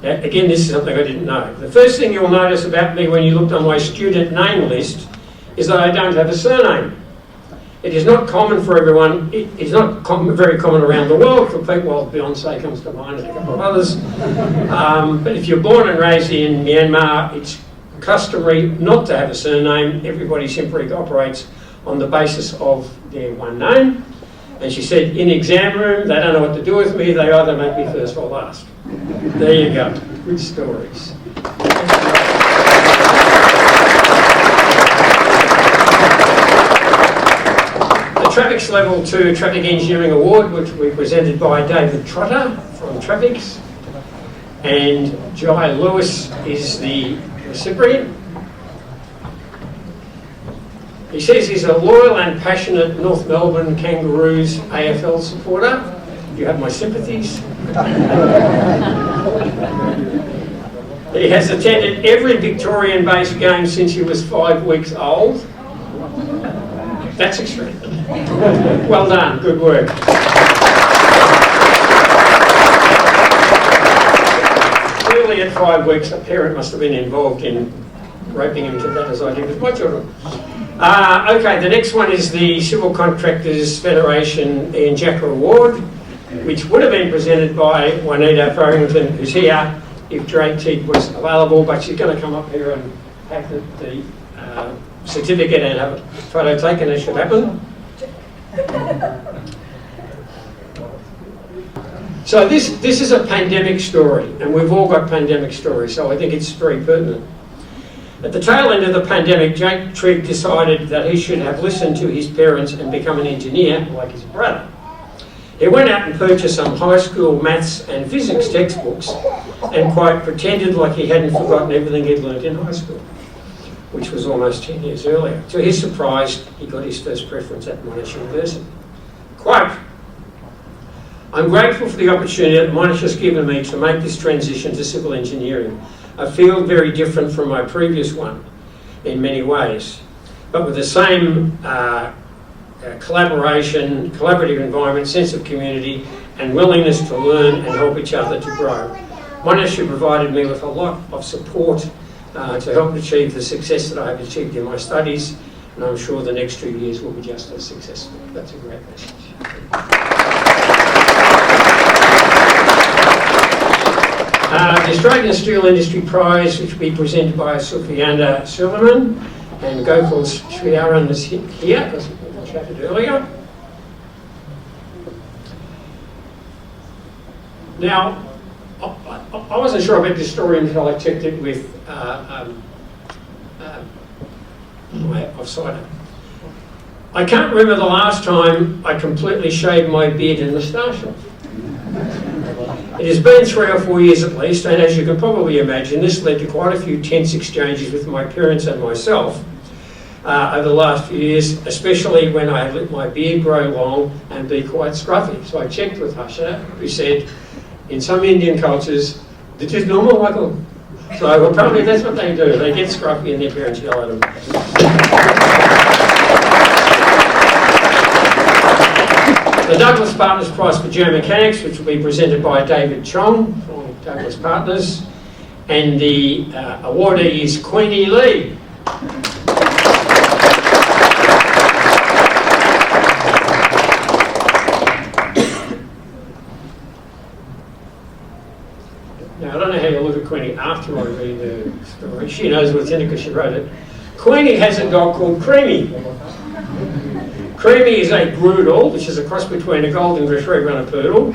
Again, this is something I didn't know. The first thing you'll notice about me when you looked on my student name list is that I don't have a surname. It is not common for everyone. It is not very common around the world for people. Well, Beyonce comes to mind and a couple of others. But if you're born and raised in Myanmar, it's customary not to have a surname. Everybody simply operates on the basis of their one name. And she said, in the exam room, they don't know what to do with me. They either make me first or last. There you go. Good stories. The Traffics Level 2 Traffic Engineering Award, which we presented by David Trotter from Traffics, and Jai Lewis is the recipient. He says he's a loyal and passionate North Melbourne Kangaroos AFL supporter. You have my sympathies. He has attended every Victorian-based game since he was 5 weeks old. That's extreme. Well done, good work. Clearly at 5 weeks, a parent must have been involved in raping him to that as I did with my children. Okay, the next one is the Civil Contractors Federation Ian Jacker Award, which would have been presented by Juanita Farrington, who's here, if Drake Teague was available, but she's going to come up here and have the certificate and have a photo taken. It should happen. So this is a pandemic story, and we've all got pandemic stories, so I think it's very pertinent. At the tail end of the pandemic, Jake Trigg decided that he should have listened to his parents and become an engineer like his brother. He went out and purchased some high school maths and physics textbooks and quite pretended like he hadn't forgotten everything he'd learnt in high school, which was almost 10 years earlier. To his surprise, he got his first preference at Monash University. Quote, "I'm grateful for the opportunity that Monash has given me to make this transition to civil engineering, a field very different from my previous one in many ways, but with the same collaborative environment, sense of community, and willingness to learn and help each other to grow. Monash has provided me with a lot of support to help achieve the success that I have achieved in my studies, and I'm sure the next 2 years will be just as successful." That's a great message. The Australian Steel Industry Prize, which will be presented by Sufyanda Suleiman, and Gopal Sriharan is here, because we chatted earlier. Now, I wasn't sure about this story until I checked it with my offsider. I can't remember the last time I completely shaved my beard and moustache off. It has been 3 or 4 years at least, and as you can probably imagine, this led to quite a few tense exchanges with my parents and myself over the last few years, especially when I let my beard grow long and be quite scruffy. So I checked with Harsha, who said, in some Indian cultures, this is normal, Michael. So apparently that's what they do. They get scruffy and their parents yell at them. The Douglas Partners Prize for Geomechanics, which will be presented by David Chong from Douglas Partners, and the awardee is Queenie Lee. Now, I don't know how you look at Queenie after I read the story. She knows what's in it because she wrote it. Queenie has a dog called Creamy. Creamy is a Groodle, which is a cross between a golden retriever and a poodle.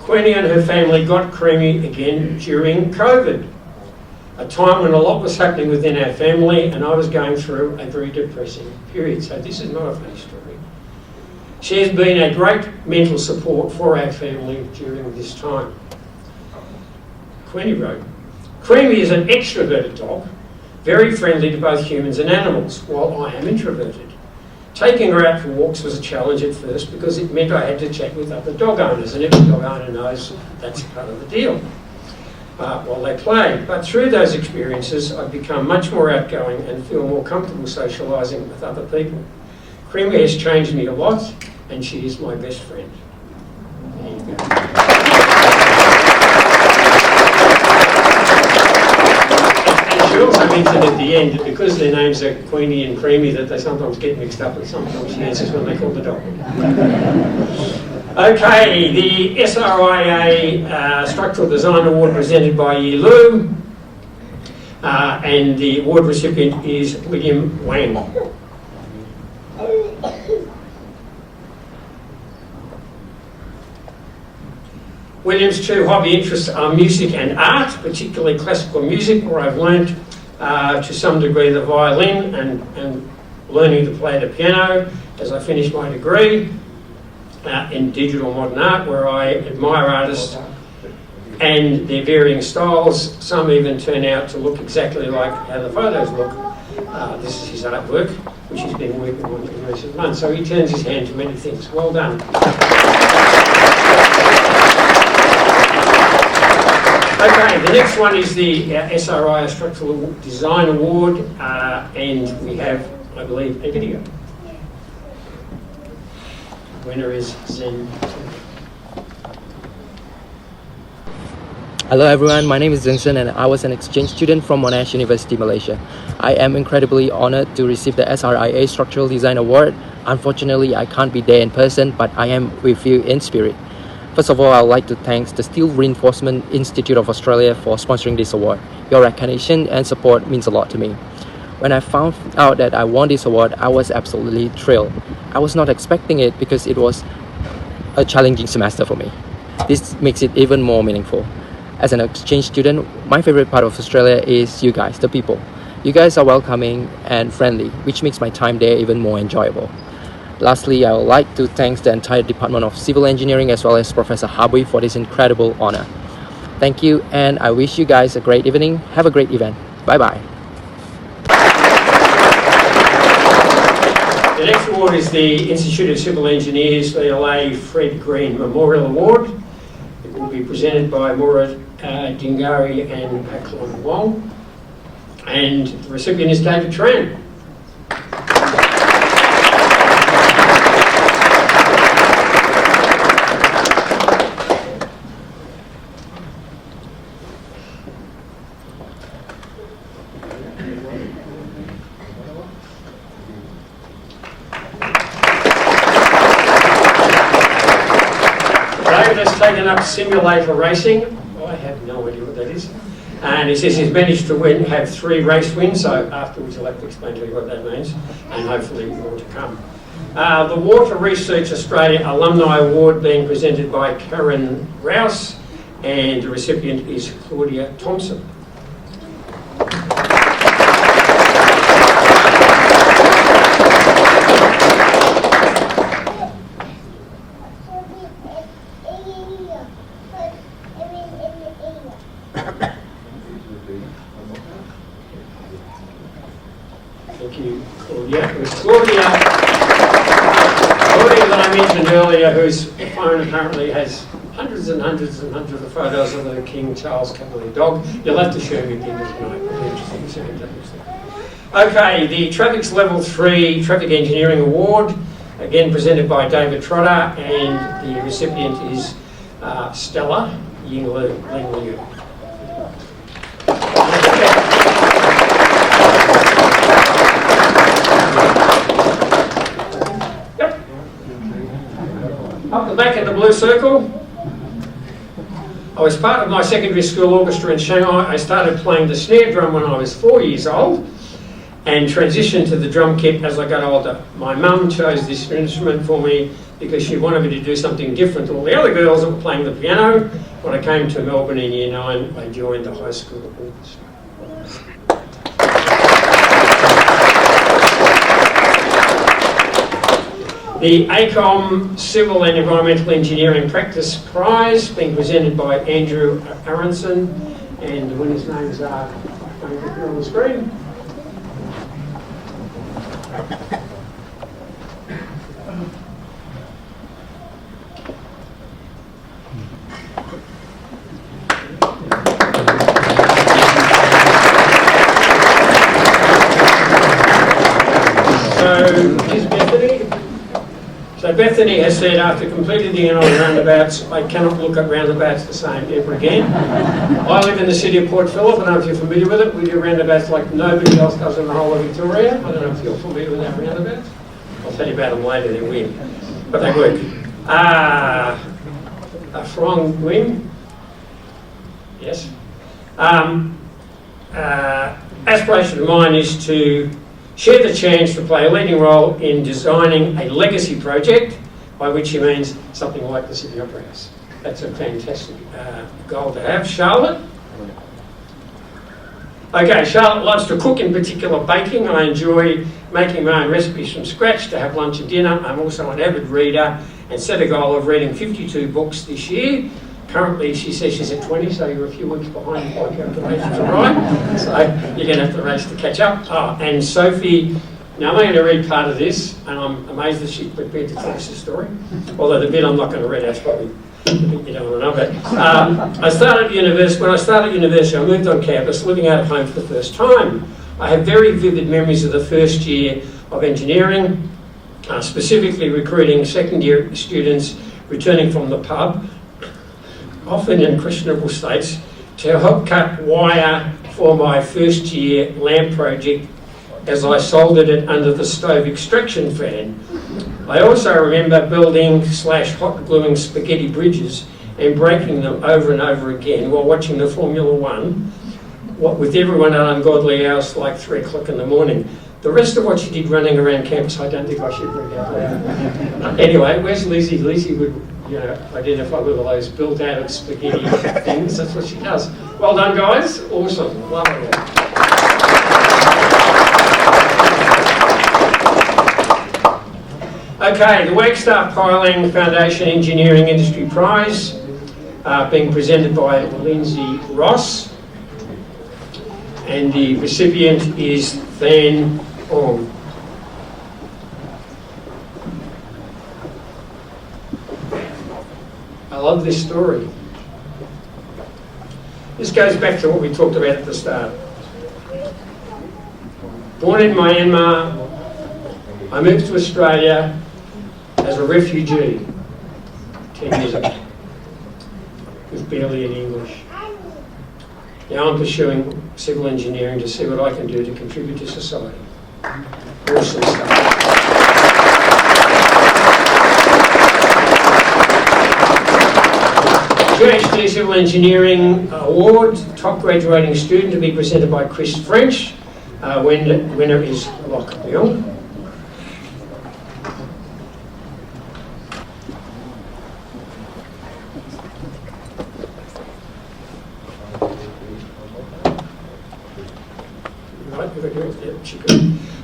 Queenie and her family got Creamy again during COVID, a time when a lot was happening within our family and I was going through a very depressing period. So this is not a funny story. She has been a great mental support for our family during this time. Queenie wrote, Creamy is an extroverted dog, very friendly to both humans and animals, while I am introverted. Taking her out for walks was a challenge at first because it meant I had to chat with other dog owners, and every dog owner knows that's part of the deal while they play. But through those experiences, I've become much more outgoing and feel more comfortable socialising with other people. Creamy has changed me a lot, and she is my best friend. There you go. She also mentioned at the end that because their names are Queenie and Creamy, that they sometimes get mixed up, and sometimes she answers when they call the dog. Okay, the SRIA Structural Design Award presented by Yi Lu, and the award recipient is William Wang. William's two hobby interests are music and art, particularly classical music, where I've learned to some degree the violin and learning to play the piano as I finish my degree in digital modern art, where I admire artists and their varying styles. Some even turn out to look exactly like how the photos look. This is his artwork, which he's been working on in recent months. So he turns his hand to many things. Well done. Okay, the next one is the SRI Structural Design Award, and we have, I believe, a video. Winner is Zen. Hello everyone, my name is Vincent and I was an exchange student from Monash University, Malaysia. I am incredibly honored to receive the SRIA Structural Design Award. Unfortunately, I can't be there in person, but I am with you in spirit. First of all, I would like to thank the Steel Reinforcement Institute of Australia for sponsoring this award. Your recognition and support means a lot to me. When I found out that I won this award, I was absolutely thrilled. I was not expecting it because it was a challenging semester for me. This makes it even more meaningful. As an exchange student, my favorite part of Australia is you guys, the people. You guys are welcoming and friendly, which makes my time there even more enjoyable. Lastly, I would like to thank the entire Department of Civil Engineering as well as Professor Habui for this incredible honor. Thank you, and I wish you guys a great evening. Have a great event. Bye-bye. The next award is the Institute of Civil Engineers VLA Fred Green Memorial Award. It will be presented by Murad Dingari and Aklon Wong. And the recipient is David Tran. David has taken up simulator racing. I have no idea what that is. And he says he's managed to have 3 race wins, so afterwards he'll have to explain to you what that means, and hopefully more to come. The Water Research Australia Alumni Award being presented by Karen Rouse, and the recipient is Claudia Thompson. Thank you, Claudia. It was Claudia that I mentioned earlier, whose phone apparently has hundreds and hundreds and hundreds of photos of the King Charles Cavalier dog. You'll have to show me dinner tonight. It'll be interesting to see what that looks like. Okay, the Traffic's Level 3 Traffic Engineering Award, again presented by David Trotter, and the recipient is Stella Ying-Liu. Up the back in the blue circle, I was part of my secondary school orchestra in Shanghai. I started playing the snare drum when I was 4 years old and transitioned to the drum kit as I got older. My mum chose this instrument for me because she wanted me to do something different to all the other girls that were playing the piano. When I came to Melbourne in Year 9, I joined the high school orchestra. The ACOM Civil and Environmental Engineering Practice Prize being presented by Andrew Aronson, and the winners' names are on the screen. So Bethany has said, after completing the NI roundabouts, I cannot look at roundabouts the same ever again. I live in the city of Port Phillip. I don't know if you're familiar with it. We do roundabouts like nobody else does in the whole of Victoria. I don't know if you're familiar with our roundabouts. I'll tell you about them later, they're weird. But they work. A Frong Wing. Yes. Aspiration of mine is to share the chance to play a leading role in designing a legacy project, by which he means something like the Sydney Opera House. That's a fantastic goal to have. Charlotte? Okay, Charlotte loves to cook, in particular baking. I enjoy making my own recipes from scratch to have lunch and dinner. I'm also an avid reader and set a goal of reading 52 books this year. Currently, she says she's at 20, so you're a few weeks behind if my calculations are right. So you're going to have to race to catch up. Oh, and Sophie, now I'm going to read part of this, and I'm amazed that she's prepared to tell us the story. Although the bit I'm not going to read out's probably the bit you don't want to know about. When I started university, I moved on campus, living out of home for the first time. I have very vivid memories of the first year of engineering, specifically recruiting second-year students returning from the pub, often in questionable states, to help cut wire for my first year lamp project as I soldered it under the stove extraction fan. I also remember building / hot gluing spaghetti bridges and breaking them over and over again while watching the Formula One, with everyone at ungodly hours like 3 o'clock in the morning. The rest of what she did running around campus, I don't think I should bring out loud. Anyway, where's Lizzie? Lizzie would, identify with all those built out of spaghetti things. That's what she does. Well done, guys. Awesome. Love it. Okay, the Wagstaff Piling Foundation Engineering Industry Prize being presented by Lindsay Ross, and the recipient is Van Ong. I love this story. This goes back to what we talked about at the start. Born in Myanmar, I moved to Australia as a refugee 10 years ago, with barely any English. Now I'm pursuing civil engineering to see what I can do to contribute to society. Awesome stuff. PhD Civil Engineering Award, top graduating student to be presented by Chris French. Winner is Loch Myung.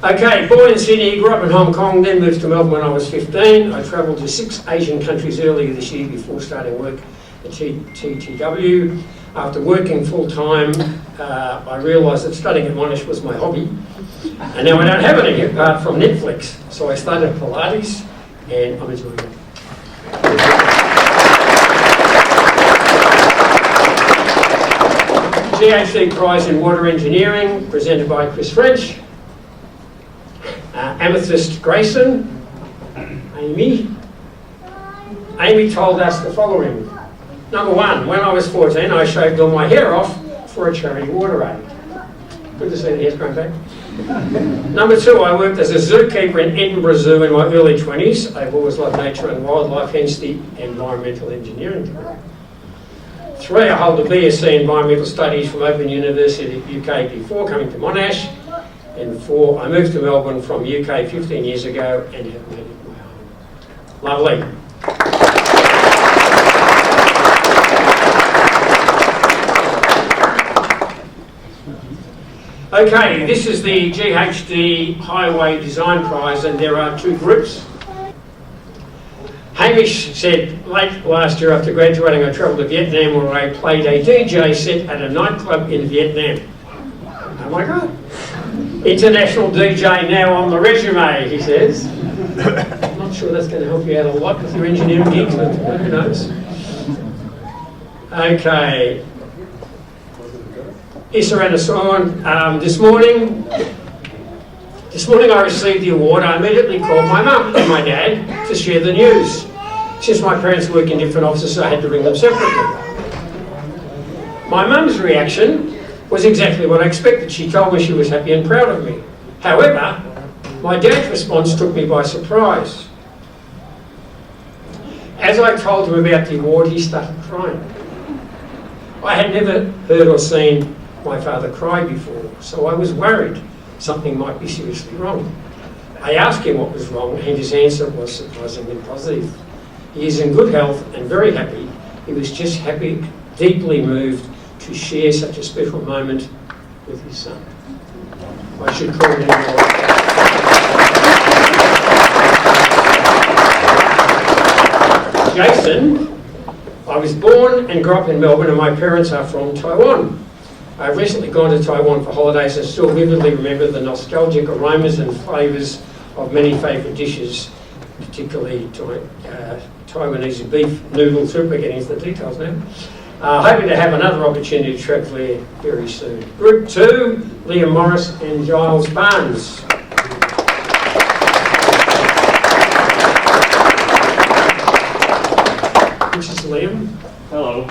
Okay, born in Sydney, grew up in Hong Kong, then moved to Melbourne when I was 15. I travelled to 6 Asian countries earlier this year before starting work at TTW. After working full-time, I realised that studying at Monash was my hobby. And now I don't have any apart from Netflix. So I started Pilates and I'm enjoying it. GHD Prize in Water Engineering, presented by Chris French. Amethyst Grayson, Amy. Amy told us the following. Number 1, when I was 14, I shaved all my hair off for a charity water aid. Good to see the hair's grown back. Number 2, I worked as a zookeeper in Edinburgh Zoo in my early 20s. I've always loved nature and wildlife, hence the environmental engineering degree. 3, I hold a BSc in Environmental Studies from Open University UK before coming to Monash. And 4, I moved to Melbourne from UK 15 years ago and have made it my home. Lovely. Okay, this is the GHD Highway Design Prize, and there are 2 groups. Hamish said, late last year after graduating, I travelled to Vietnam where I played a DJ set at a nightclub in Vietnam. Oh my God. International DJ now on the resume, he says. I'm not sure that's going to help you out a lot with your engineering gigs, but who knows. Okay. Issa and Asan, this morning I received the award. I immediately called my mum and my dad to share the news. Since my parents work in different offices, I had to ring them separately. My mum's reaction was exactly what I expected. She told me she was happy and proud of me. However, my dad's response took me by surprise. As I told him about the award, he started crying. I had never heard or seen my father cry before, so I was worried something might be seriously wrong. I asked him what was wrong, and his answer was surprisingly positive. He is in good health and very happy. He was just happy, deeply moved to share such a special moment with his son. I should call him Jason. I was born and grew up in Melbourne, and my parents are from Taiwan. I've recently gone to Taiwan for holidays and still vividly remember the nostalgic aromas and flavours of many favourite dishes, particularly Taiwanese beef noodle soup. We're getting into the details now. Hoping to have another opportunity to travel there very soon. Group 2, Liam Morris and Giles Barnes. Which is Liam. Hello.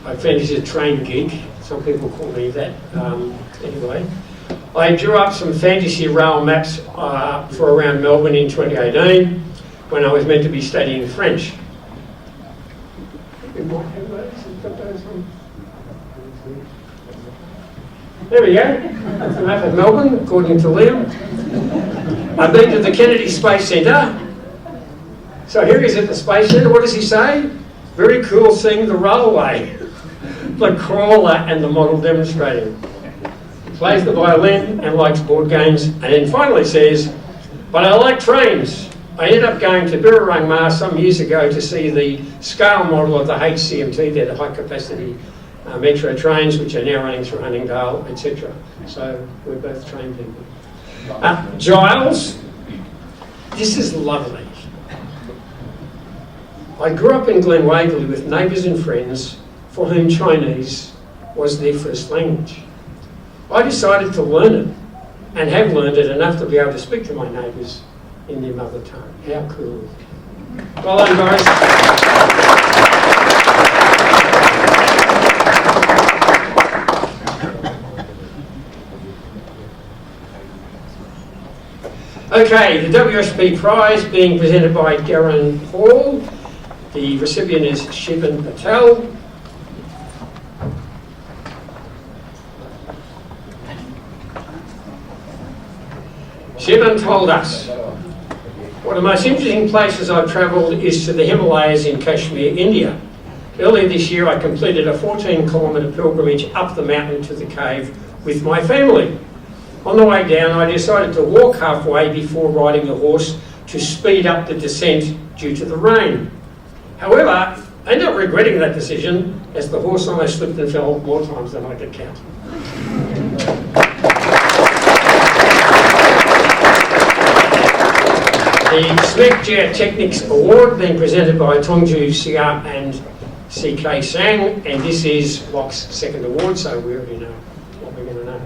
I finished a train geek. Some people call me that. Anyway, I drew up some fantasy rail maps for around Melbourne in 2018 when I was meant to be studying French. There we go. That's the map of Melbourne, according to Liam. I've been to the Kennedy Space Centre. So here he is at the Space Centre. What does he say? Very cool seeing the railway, the crawler and the model demonstrating. He plays the violin and likes board games, and then finally says, but I like trains. I ended up going to Birrarung Ma some years ago to see the scale model of the HCMT, they're the high capacity metro trains, which are now running through Huntingdale, etc. So we're both train people. Giles, this is lovely. I grew up in Glen Waverley with neighbours and friends for whom Chinese was their first language. I decided to learn it and have learned it enough to be able to speak to my neighbours in their mother tongue. How cool. Well done, guys. Okay, the WSP Prize being presented by Darren Hall. The recipient is Shivan Patel. Shivan told us, one of the most interesting places I've travelled is to the Himalayas in Kashmir, India. Earlier this year I completed a 14-kilometre pilgrimage up the mountain to the cave with my family. On the way down I decided to walk halfway before riding the horse to speed up the descent due to the rain. However, I ended up regretting that decision as the horse almost slipped and fell more times than I could count. The SMEC Geotechnics Award being presented by Tongju Siam and CK Sang, and this is Locke's second award, so we already know what we're going to know.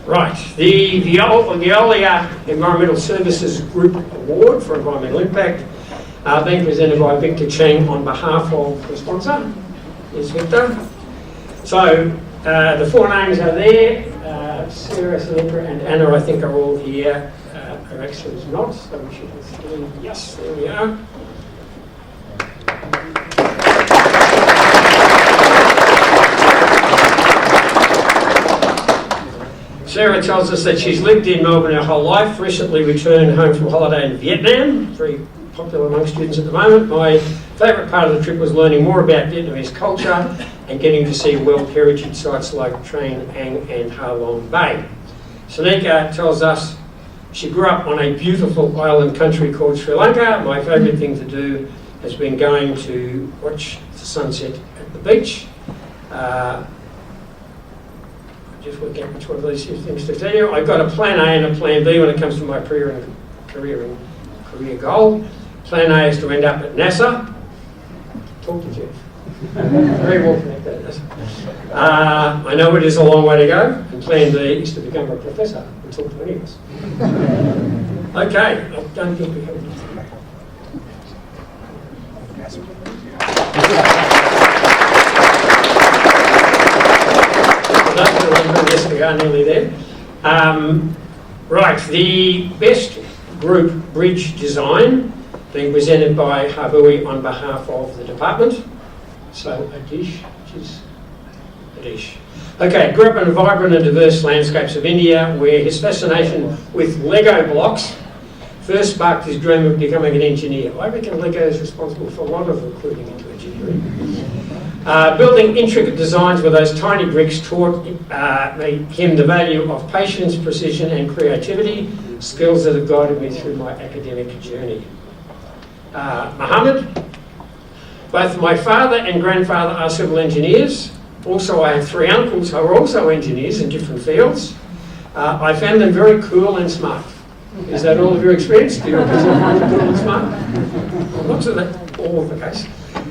Right, the Veolia Environmental Services Group Award for Environmental Impact being presented by Victor Cheng on behalf of the sponsor. Yes, Victor. So the four names are there. Sarah, Sandra and Anna, I think, are all here. Alexa's not, so we should have three. Yes, there we are. Sarah tells us that she's lived in Melbourne her whole life, recently returned home from holiday in Vietnam, very popular among students at the moment. My favourite part of the trip was learning more about Vietnamese culture and getting to see World Heritage sites like Train Ang and Ha Long Bay. Sonika tells us she grew up on a beautiful island country called Sri Lanka. My favourite thing to do has been going to watch the sunset at the beach. Just work out which one of these things to tell you. I've got a plan A and a plan B when it comes to my career goal. Plan A is to end up at NASA. Talk to Jeff. Very well connected at NASA. I know it is a long way to go. And plan B is to become a professor and talk to any of us. Okay, I don't think we have anything. Yes, we are nearly there. Right, the best group bridge design being presented by Habui on behalf of the department. So Adish, which is Adish. Okay, grew up in vibrant and diverse landscapes of India, where his fascination with Lego blocks first sparked his dream of becoming an engineer. I reckon Lego is responsible for a lot of recruiting into engineering. Building intricate designs with those tiny bricks taught him the value of patience, precision and creativity, skills that have guided me through my academic journey. Mohammed, both my father and grandfather are civil engineers. Also, I have three uncles who are also engineers in different fields. I found them very cool and smart. Is that all of your experience? Do your uncles find you cool and smart? I'm not sure that all of the case.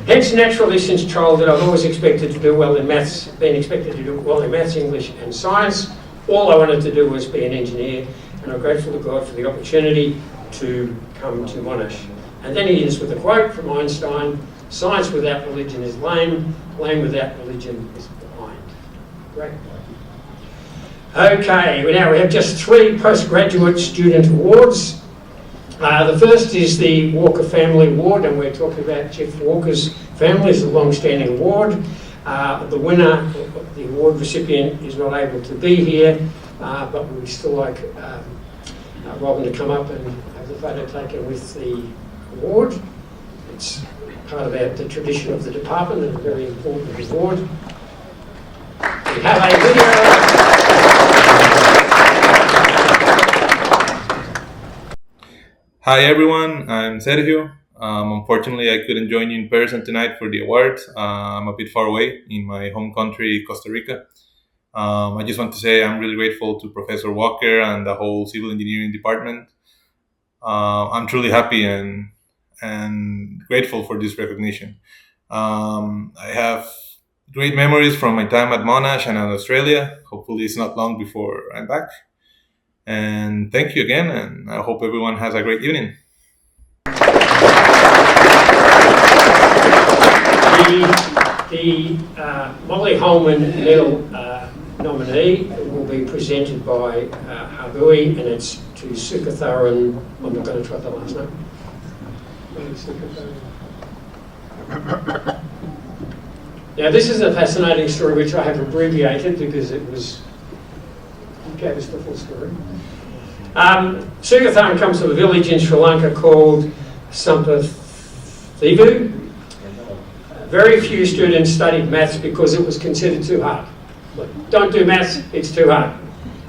Hence, naturally, since childhood, I've always expected to do well in maths, been expected to do well in maths, English and science. All I wanted to do was be an engineer, and I'm grateful to God for the opportunity to come to Monash. And then he ends with a quote from Einstein: "Science without religion is lame, lame without religion is blind." Great. Okay, now we have just three postgraduate student awards. The first is the Walker Family Award, and we're talking about Jeff Walker's family. It's a long-standing award. The winner, the award recipient, is not able to be here, but we'd still like Robin to come up and have the photo taken with the award. It's part of the tradition of the department and a very important award. We have a video. Hi everyone, I'm Sergio. Unfortunately, I couldn't join you in person tonight for the awards. I'm a bit far away in my home country, Costa Rica. I just want to say I'm really grateful to Professor Walker and the whole civil engineering department. I'm truly happy and grateful for this recognition. I have great memories from my time at Monash and in Australia. Hopefully it's not long before I'm back. And thank you again, and I hope everyone has a great evening. The The Molly Holman Medal nominee will be presented by Habui, and it's to Sukatharan. I'm not going to try the last name. Now, this is a fascinating story which I have abbreviated because it gave us the full story. Sukatharan comes from a village in Sri Lanka called Sampathivu. Very few students studied maths because it was considered too hard. Look, don't do maths, it's too hard.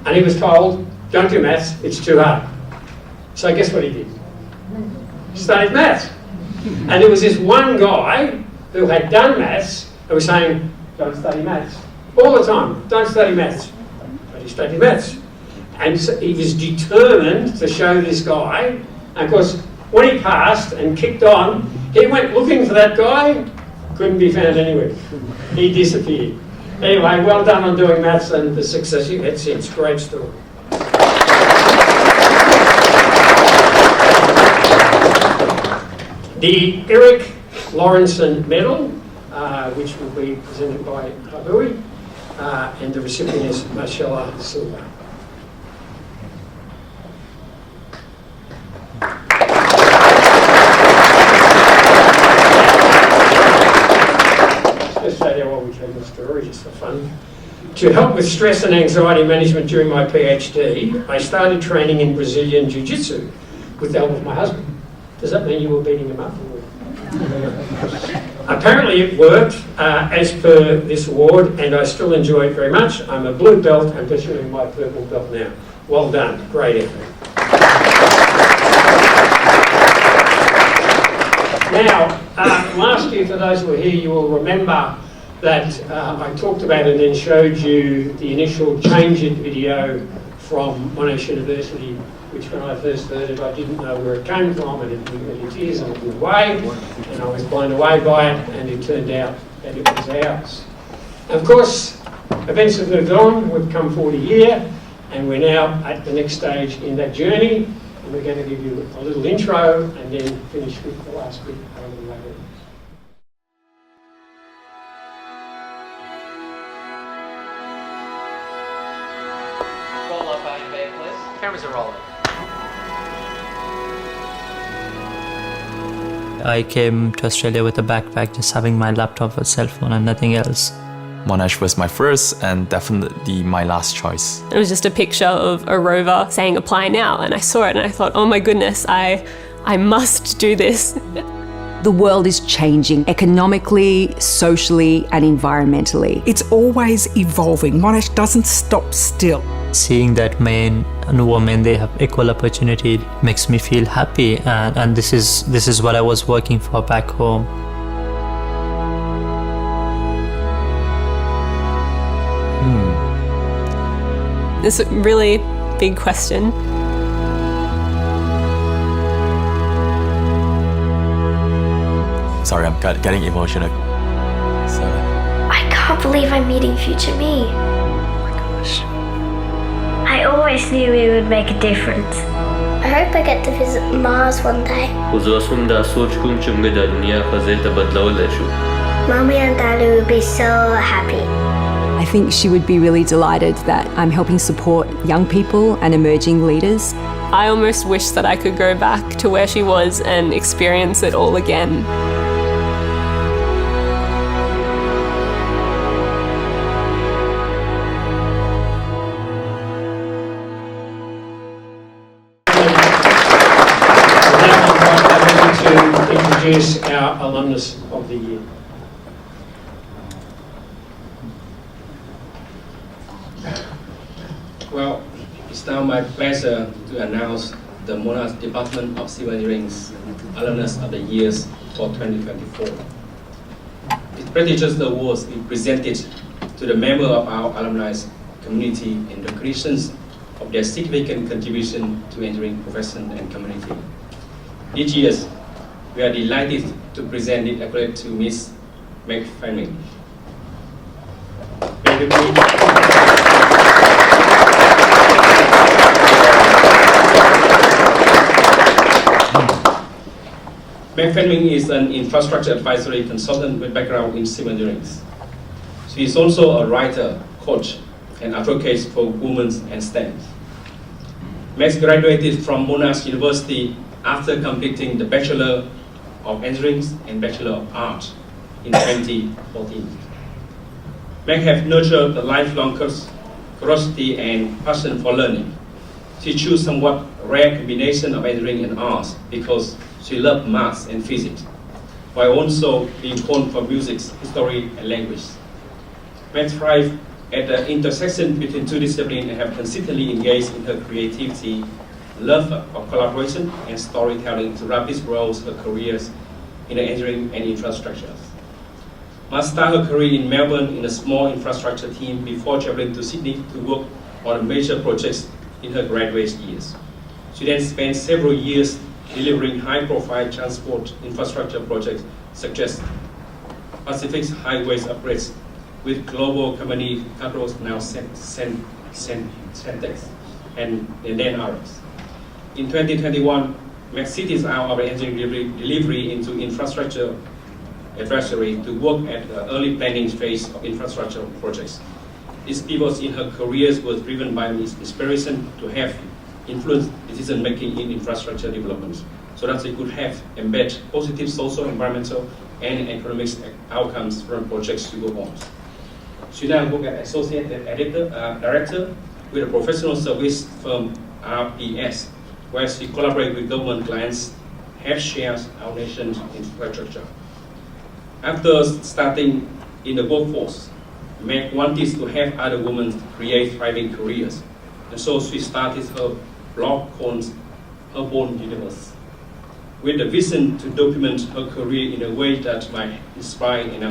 And he was told, don't do maths, it's too hard. So guess what he did? He studied maths. And there was this one guy who had done maths and was saying, don't study maths. All the time, don't study maths. But he studied maths. And so he was determined to show this guy. And of course, when he passed and kicked on, he went looking for that guy, couldn't be found anywhere. He disappeared. Anyway, well done on doing maths and the success you had since. Great story. The Eric Lawrenson Medal, which will be presented by Habui, and the recipient is Marcella Silva. Just say there while we tell the story, just for fun. To help with stress and anxiety management during my PhD, I started training in Brazilian Jiu-Jitsu with the help of my husband. Does that mean you were beating him up? Apparently it worked as per this award, and I still enjoy it very much. I'm a blue belt and pursuing my purple belt now. Well done, great effort. Now, last year, for those who were here, you will remember that I talked about and then showed you the initial Change It video from Monash University, which when I first heard it, I didn't know where it came from, and it blew me to tears and it blew away, and I was blown away by it, and it turned out that it was ours. Of course, events have moved on, we've come 40 years, and we're now at the next stage in that journey, and we're going to give you a little intro and then finish with the last bit a little later. Roll up our back, please. Cameras are rolling. I came to Australia with a backpack, just having my laptop, a cell phone and nothing else. Monash was my first and definitely my last choice. It was just a picture of a rover saying apply now, and I saw it and I thought, oh my goodness, I must do this. The world is changing economically, socially and environmentally. It's always evolving. Monash doesn't stop still. Seeing that men and women, they have equal opportunity makes me feel happy, and this is what I was working for back home. It's a really big question. Sorry, I'm getting emotional. I can't believe I'm meeting future me. Oh my gosh. I always knew we would make a difference. I hope I get to visit Mars one day. Mommy and Daddy would be so happy. I think she would be really delighted that I'm helping support young people and emerging leaders. I almost wish that I could go back to where she was and experience it all again. To introduce our alumnus of the year. Well, it's now my pleasure to announce the Monash Department of Civil Engineering's Alumnus of the Years for 2024. This prestigious award is presented to the members of our alumni community in recognition of their significant contribution to engineering profession and community. Each year, we are delighted to present this accolade to Ms. Meg Fanning. Meg Fenming is an infrastructure advisory consultant with background in civil engineering. She is also a writer, coach, and advocate for women and STEM. Meg graduated from Monash University after completing the Bachelor of Engineering and Bachelor of Art in 2014. Meg has nurtured a lifelong curiosity and passion for learning. She chose somewhat rare combination of engineering and arts because she loved math and physics, while also being honed for music, history, and language. Meg thrived at the intersection between two disciplines and have consistently engaged in her creativity, love of collaboration, and storytelling to rapidly grow her careers in the engineering and infrastructure. Meg started her career in Melbourne in a small infrastructure team before traveling to Sydney to work on major projects in her graduate years. She then spent several years delivering high-profile transport infrastructure projects such as Pacific's highways upgrades with global company Cadros, now Centex, and then others. In 2021, Meg cities out of engineering delivery into infrastructure advisory to work at the early planning phase of infrastructure projects. This pivot in her careers was driven by this inspiration to have influence decision-making in infrastructure development, so that they could have embed positive social, environmental, and economic outcomes from projects to go on. She now works as Associate Director with a professional service firm RPS, where she collaborates with government clients, have shares our nation's infrastructure. After starting in the workforce, Meg wanted to have other women create thriving careers, and so she started her blog called Her Born Universe, with the vision to document her career in a way that might inspire and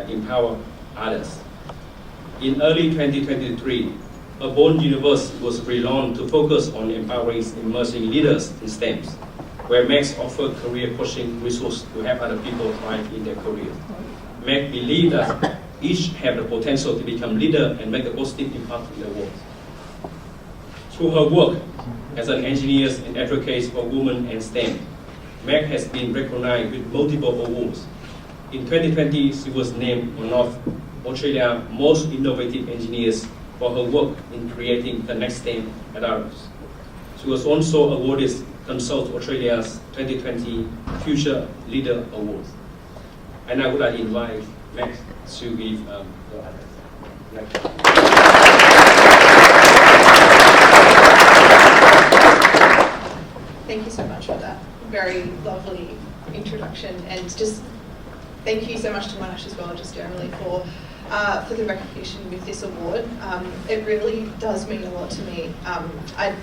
empower others. In early 2023, Her Born Universe was relaunched to focus on empowering emerging leaders in STEM, where Meg offered career coaching resources to help other people thrive in their careers. Meg believed that each have the potential to become leader and make a positive impact in the world. Through her work as an engineer and advocate for women and STEM, Meg has been recognized with multiple awards. In 2020, she was named one of Australia's most innovative engineers for her work in creating the next STEM adults. She was also awarded Consult Australia's 2020 Future Leader Award. And I would like to invite Meg to give the address. Thank you so much for that very lovely introduction, and just thank you so much to Monash as well, just generally for the recognition with this award. It really does mean a lot to me. I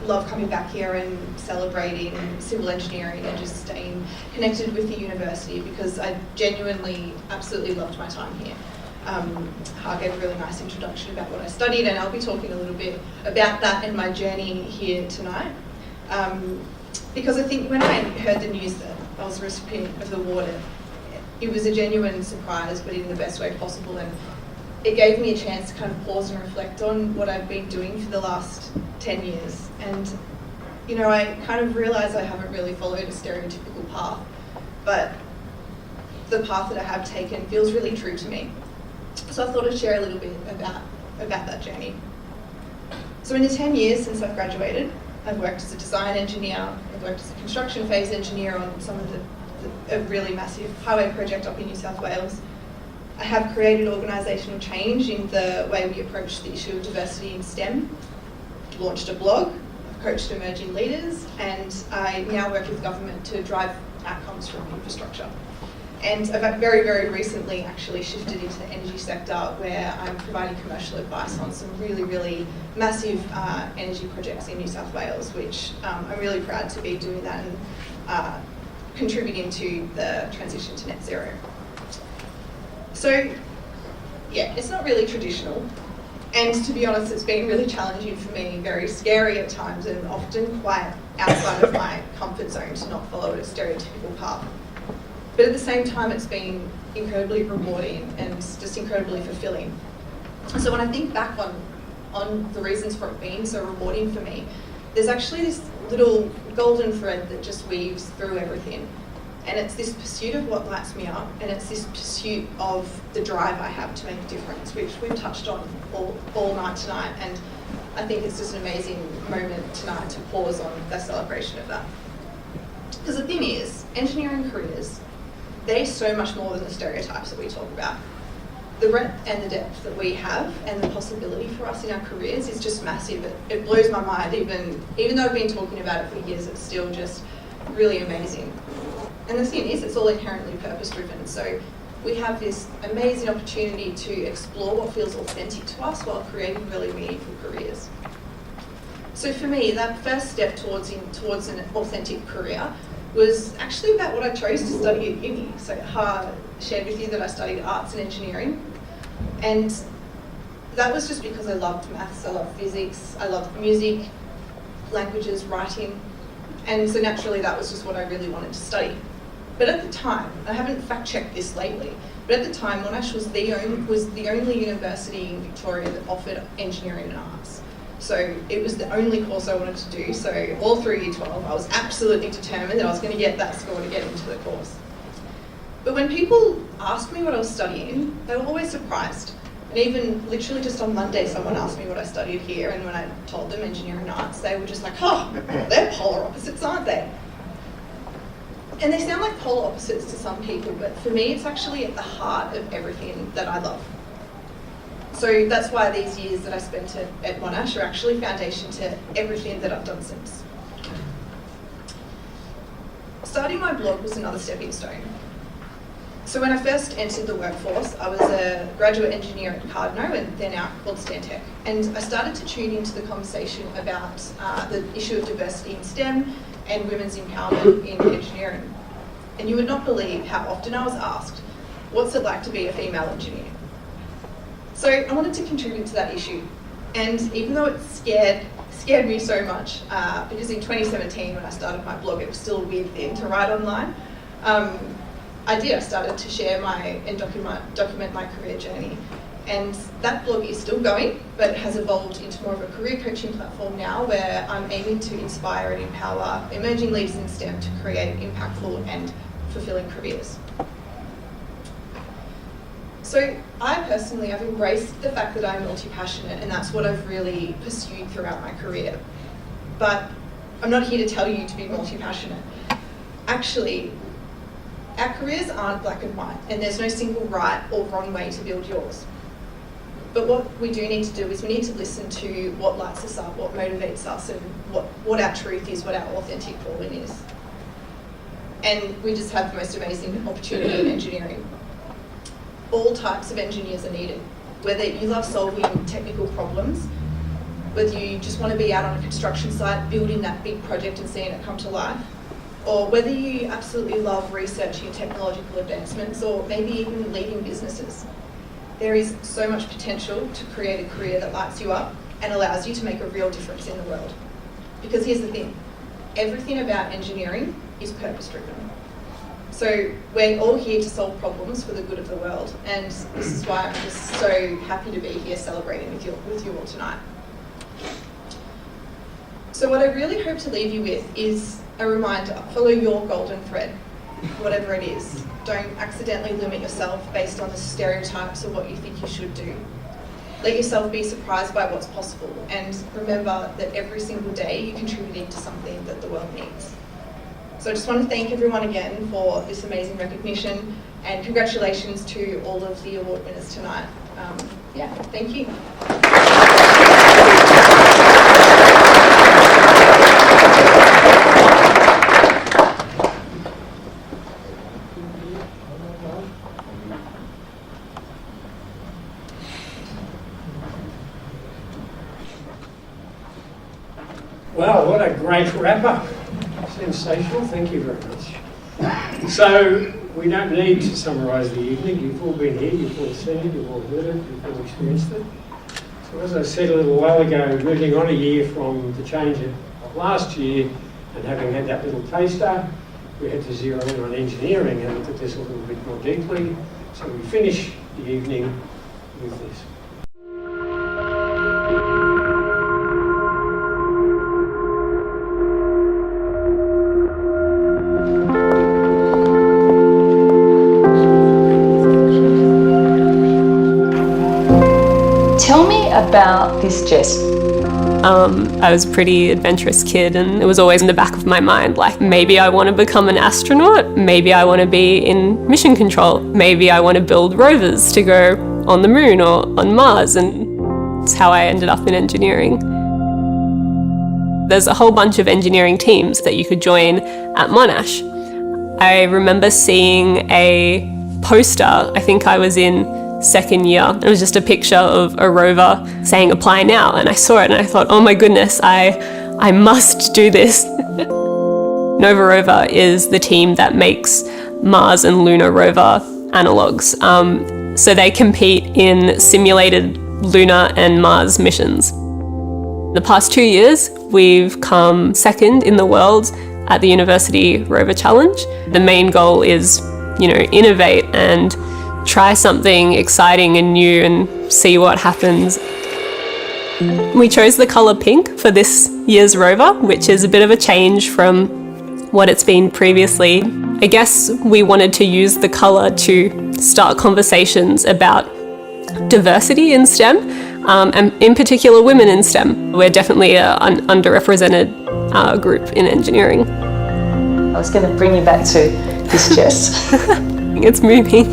love coming back here and celebrating civil engineering and just staying connected with the university because I genuinely absolutely loved my time here. Har gave a really nice introduction about what I studied, and I'll be talking a little bit about that and my journey here tonight. Because I think when I heard the news that I was a recipient of the award, it was a genuine surprise, but in the best way possible, and it gave me a chance to kind of pause and reflect on what I've been doing for the last 10 years. And, you know, I kind of realised I haven't really followed a stereotypical path, but the path that I have taken feels really true to me. So I thought I'd share a little bit about that journey. So in the 10 years since I've graduated, I've worked as a design engineer, I've worked as a construction phase engineer on some of a really massive highway project up in New South Wales. I have created organisational change in the way we approach the issue of diversity in STEM, launched a blog, I've coached emerging leaders, and I now work with government to drive outcomes from infrastructure. And I've very, very recently actually shifted into the energy sector where I'm providing commercial advice on some really, really massive energy projects in New South Wales, which I'm really proud to be doing that and contributing to the transition to net zero. So, yeah, it's not really traditional. And to be honest, it's been really challenging for me, very scary at times, and often quite outside of my comfort zone to not follow a stereotypical path. But at the same time, it's been incredibly rewarding and just incredibly fulfilling. So when I think back on the reasons for it being so rewarding for me, there's actually this little golden thread that just weaves through everything. And it's this pursuit of what lights me up, and it's this pursuit of the drive I have to make a difference, which we've touched on all night tonight. And I think it's just an amazing moment tonight to pause on the celebration of that. Because the thing is, engineering careers, they're so much more than the stereotypes that we talk about. The breadth and the depth that we have and the possibility for us in our careers is just massive. It blows my mind, even though I've been talking about it for years, it's still just really amazing. And the thing is, it's all inherently purpose-driven. So we have this amazing opportunity to explore what feels authentic to us while creating really meaningful careers. So for me, that first step towards an authentic career was actually about what I chose to study at uni. So I shared with you that I studied arts and engineering. And that was just because I loved maths, I loved physics, I loved music, languages, writing. And so naturally that was just what I really wanted to study. But at the time, I haven't fact-checked this lately, but at the time Monash was the only university in Victoria that offered engineering and arts. So it was the only course I wanted to do. So all through year 12, I was absolutely determined that I was going to get that score to get into the course. But when people asked me what I was studying, they were always surprised. And even literally just on Monday, someone asked me what I studied here, and when I told them engineering and arts, they were just like, oh, they're polar opposites, aren't they? And they sound like polar opposites to some people, but for me, it's actually at the heart of everything that I love. So that's why these years that I spent at Monash are actually foundation to everything that I've done since. Starting my blog was another stepping stone. So when I first entered the workforce, I was a graduate engineer at Cardno, and they're now called Stantec. And I started to tune into the conversation about the issue of diversity in STEM and women's empowerment in engineering. And you would not believe how often I was asked, what's it like to be a female engineer? So I wanted to contribute to that issue. And even though it scared me so much, because in 2017 when I started my blog, it was still a weird thing to write online, I started to share and document my career journey. And that blog is still going, but it has evolved into more of a career coaching platform now, where I'm aiming to inspire and empower emerging leaders in STEM to create impactful and fulfilling careers. So I've embraced the fact that I'm multi-passionate, and that's what I've really pursued throughout my career. But I'm not here to tell you to be multi-passionate. Actually, our careers aren't black and white, and there's no single right or wrong way to build yours. But what we do need to do is we need to listen to what lights us up, what motivates us, and what our truth is, what our authentic calling is. And we just have the most amazing opportunity in engineering. All types of engineers are needed. Whether you love solving technical problems, whether you just want to be out on a construction site building that big project and seeing it come to life, or whether you absolutely love researching technological advancements, or maybe even leading businesses. There is so much potential to create a career that lights you up and allows you to make a real difference in the world. Because here's the thing, everything about engineering is purpose-driven. So we're all here to solve problems for the good of the world, and this is why I'm just so happy to be here celebrating with you all tonight. So what I really hope to leave you with is a reminder: follow your golden thread, whatever it is. Don't accidentally limit yourself based on the stereotypes of what you think you should do. Let yourself be surprised by what's possible, and remember that every single day you're contributing to something that the world needs. So I just want to thank everyone again for this amazing recognition, and congratulations to all of the award winners tonight. Thank you. Wow, what a great wrap-up. Sensational, thank you very much. So, we don't need to summarise the evening. You've all been here, you've all seen it, you've all heard it, you've all experienced it. So as I said a little while ago, moving on a year from the change of last year and having had that little taster, we had to zero in on engineering and look at this a little bit more deeply. So we finish the evening with this. about this, Jess? I was a pretty adventurous kid, and it was always in the back of my mind, like, maybe I want to become an astronaut, maybe I want to be in mission control, maybe I want to build rovers to go on the moon or on Mars, and it's how I ended up in engineering. There's a whole bunch of engineering teams that you could join at Monash. I remember seeing a poster, I think I was in second year. It was just a picture of a rover saying apply now, and I saw it and I thought, oh my goodness, I must do this. Nova Rover is the team that makes Mars and Lunar rover analogues. So they compete in simulated lunar and Mars missions. The past 2 years, we've come second in the world at the University Rover Challenge. The main goal is, innovate and try something exciting and new and see what happens. We chose the colour pink for this year's rover, which is a bit of a change from what it's been previously. I guess we wanted to use the colour to start conversations about diversity in STEM, and in particular women in STEM. We're definitely an underrepresented group in engineering. I was going to bring you back to this, Jess. It's moving.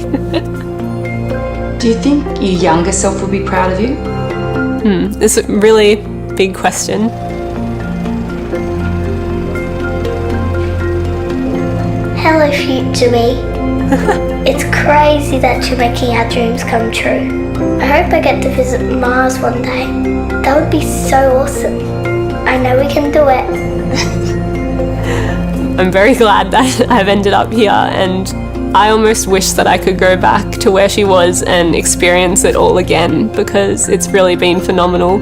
Do you think your younger self would be proud of you? It's a really big question. Hello, future me. It's crazy that you're making our dreams come true. I hope I get to visit Mars one day. That would be so awesome. I know we can do it. I'm very glad that I've ended up here, and I almost wish that I could go back to where she was and experience it all again, because it's really been phenomenal.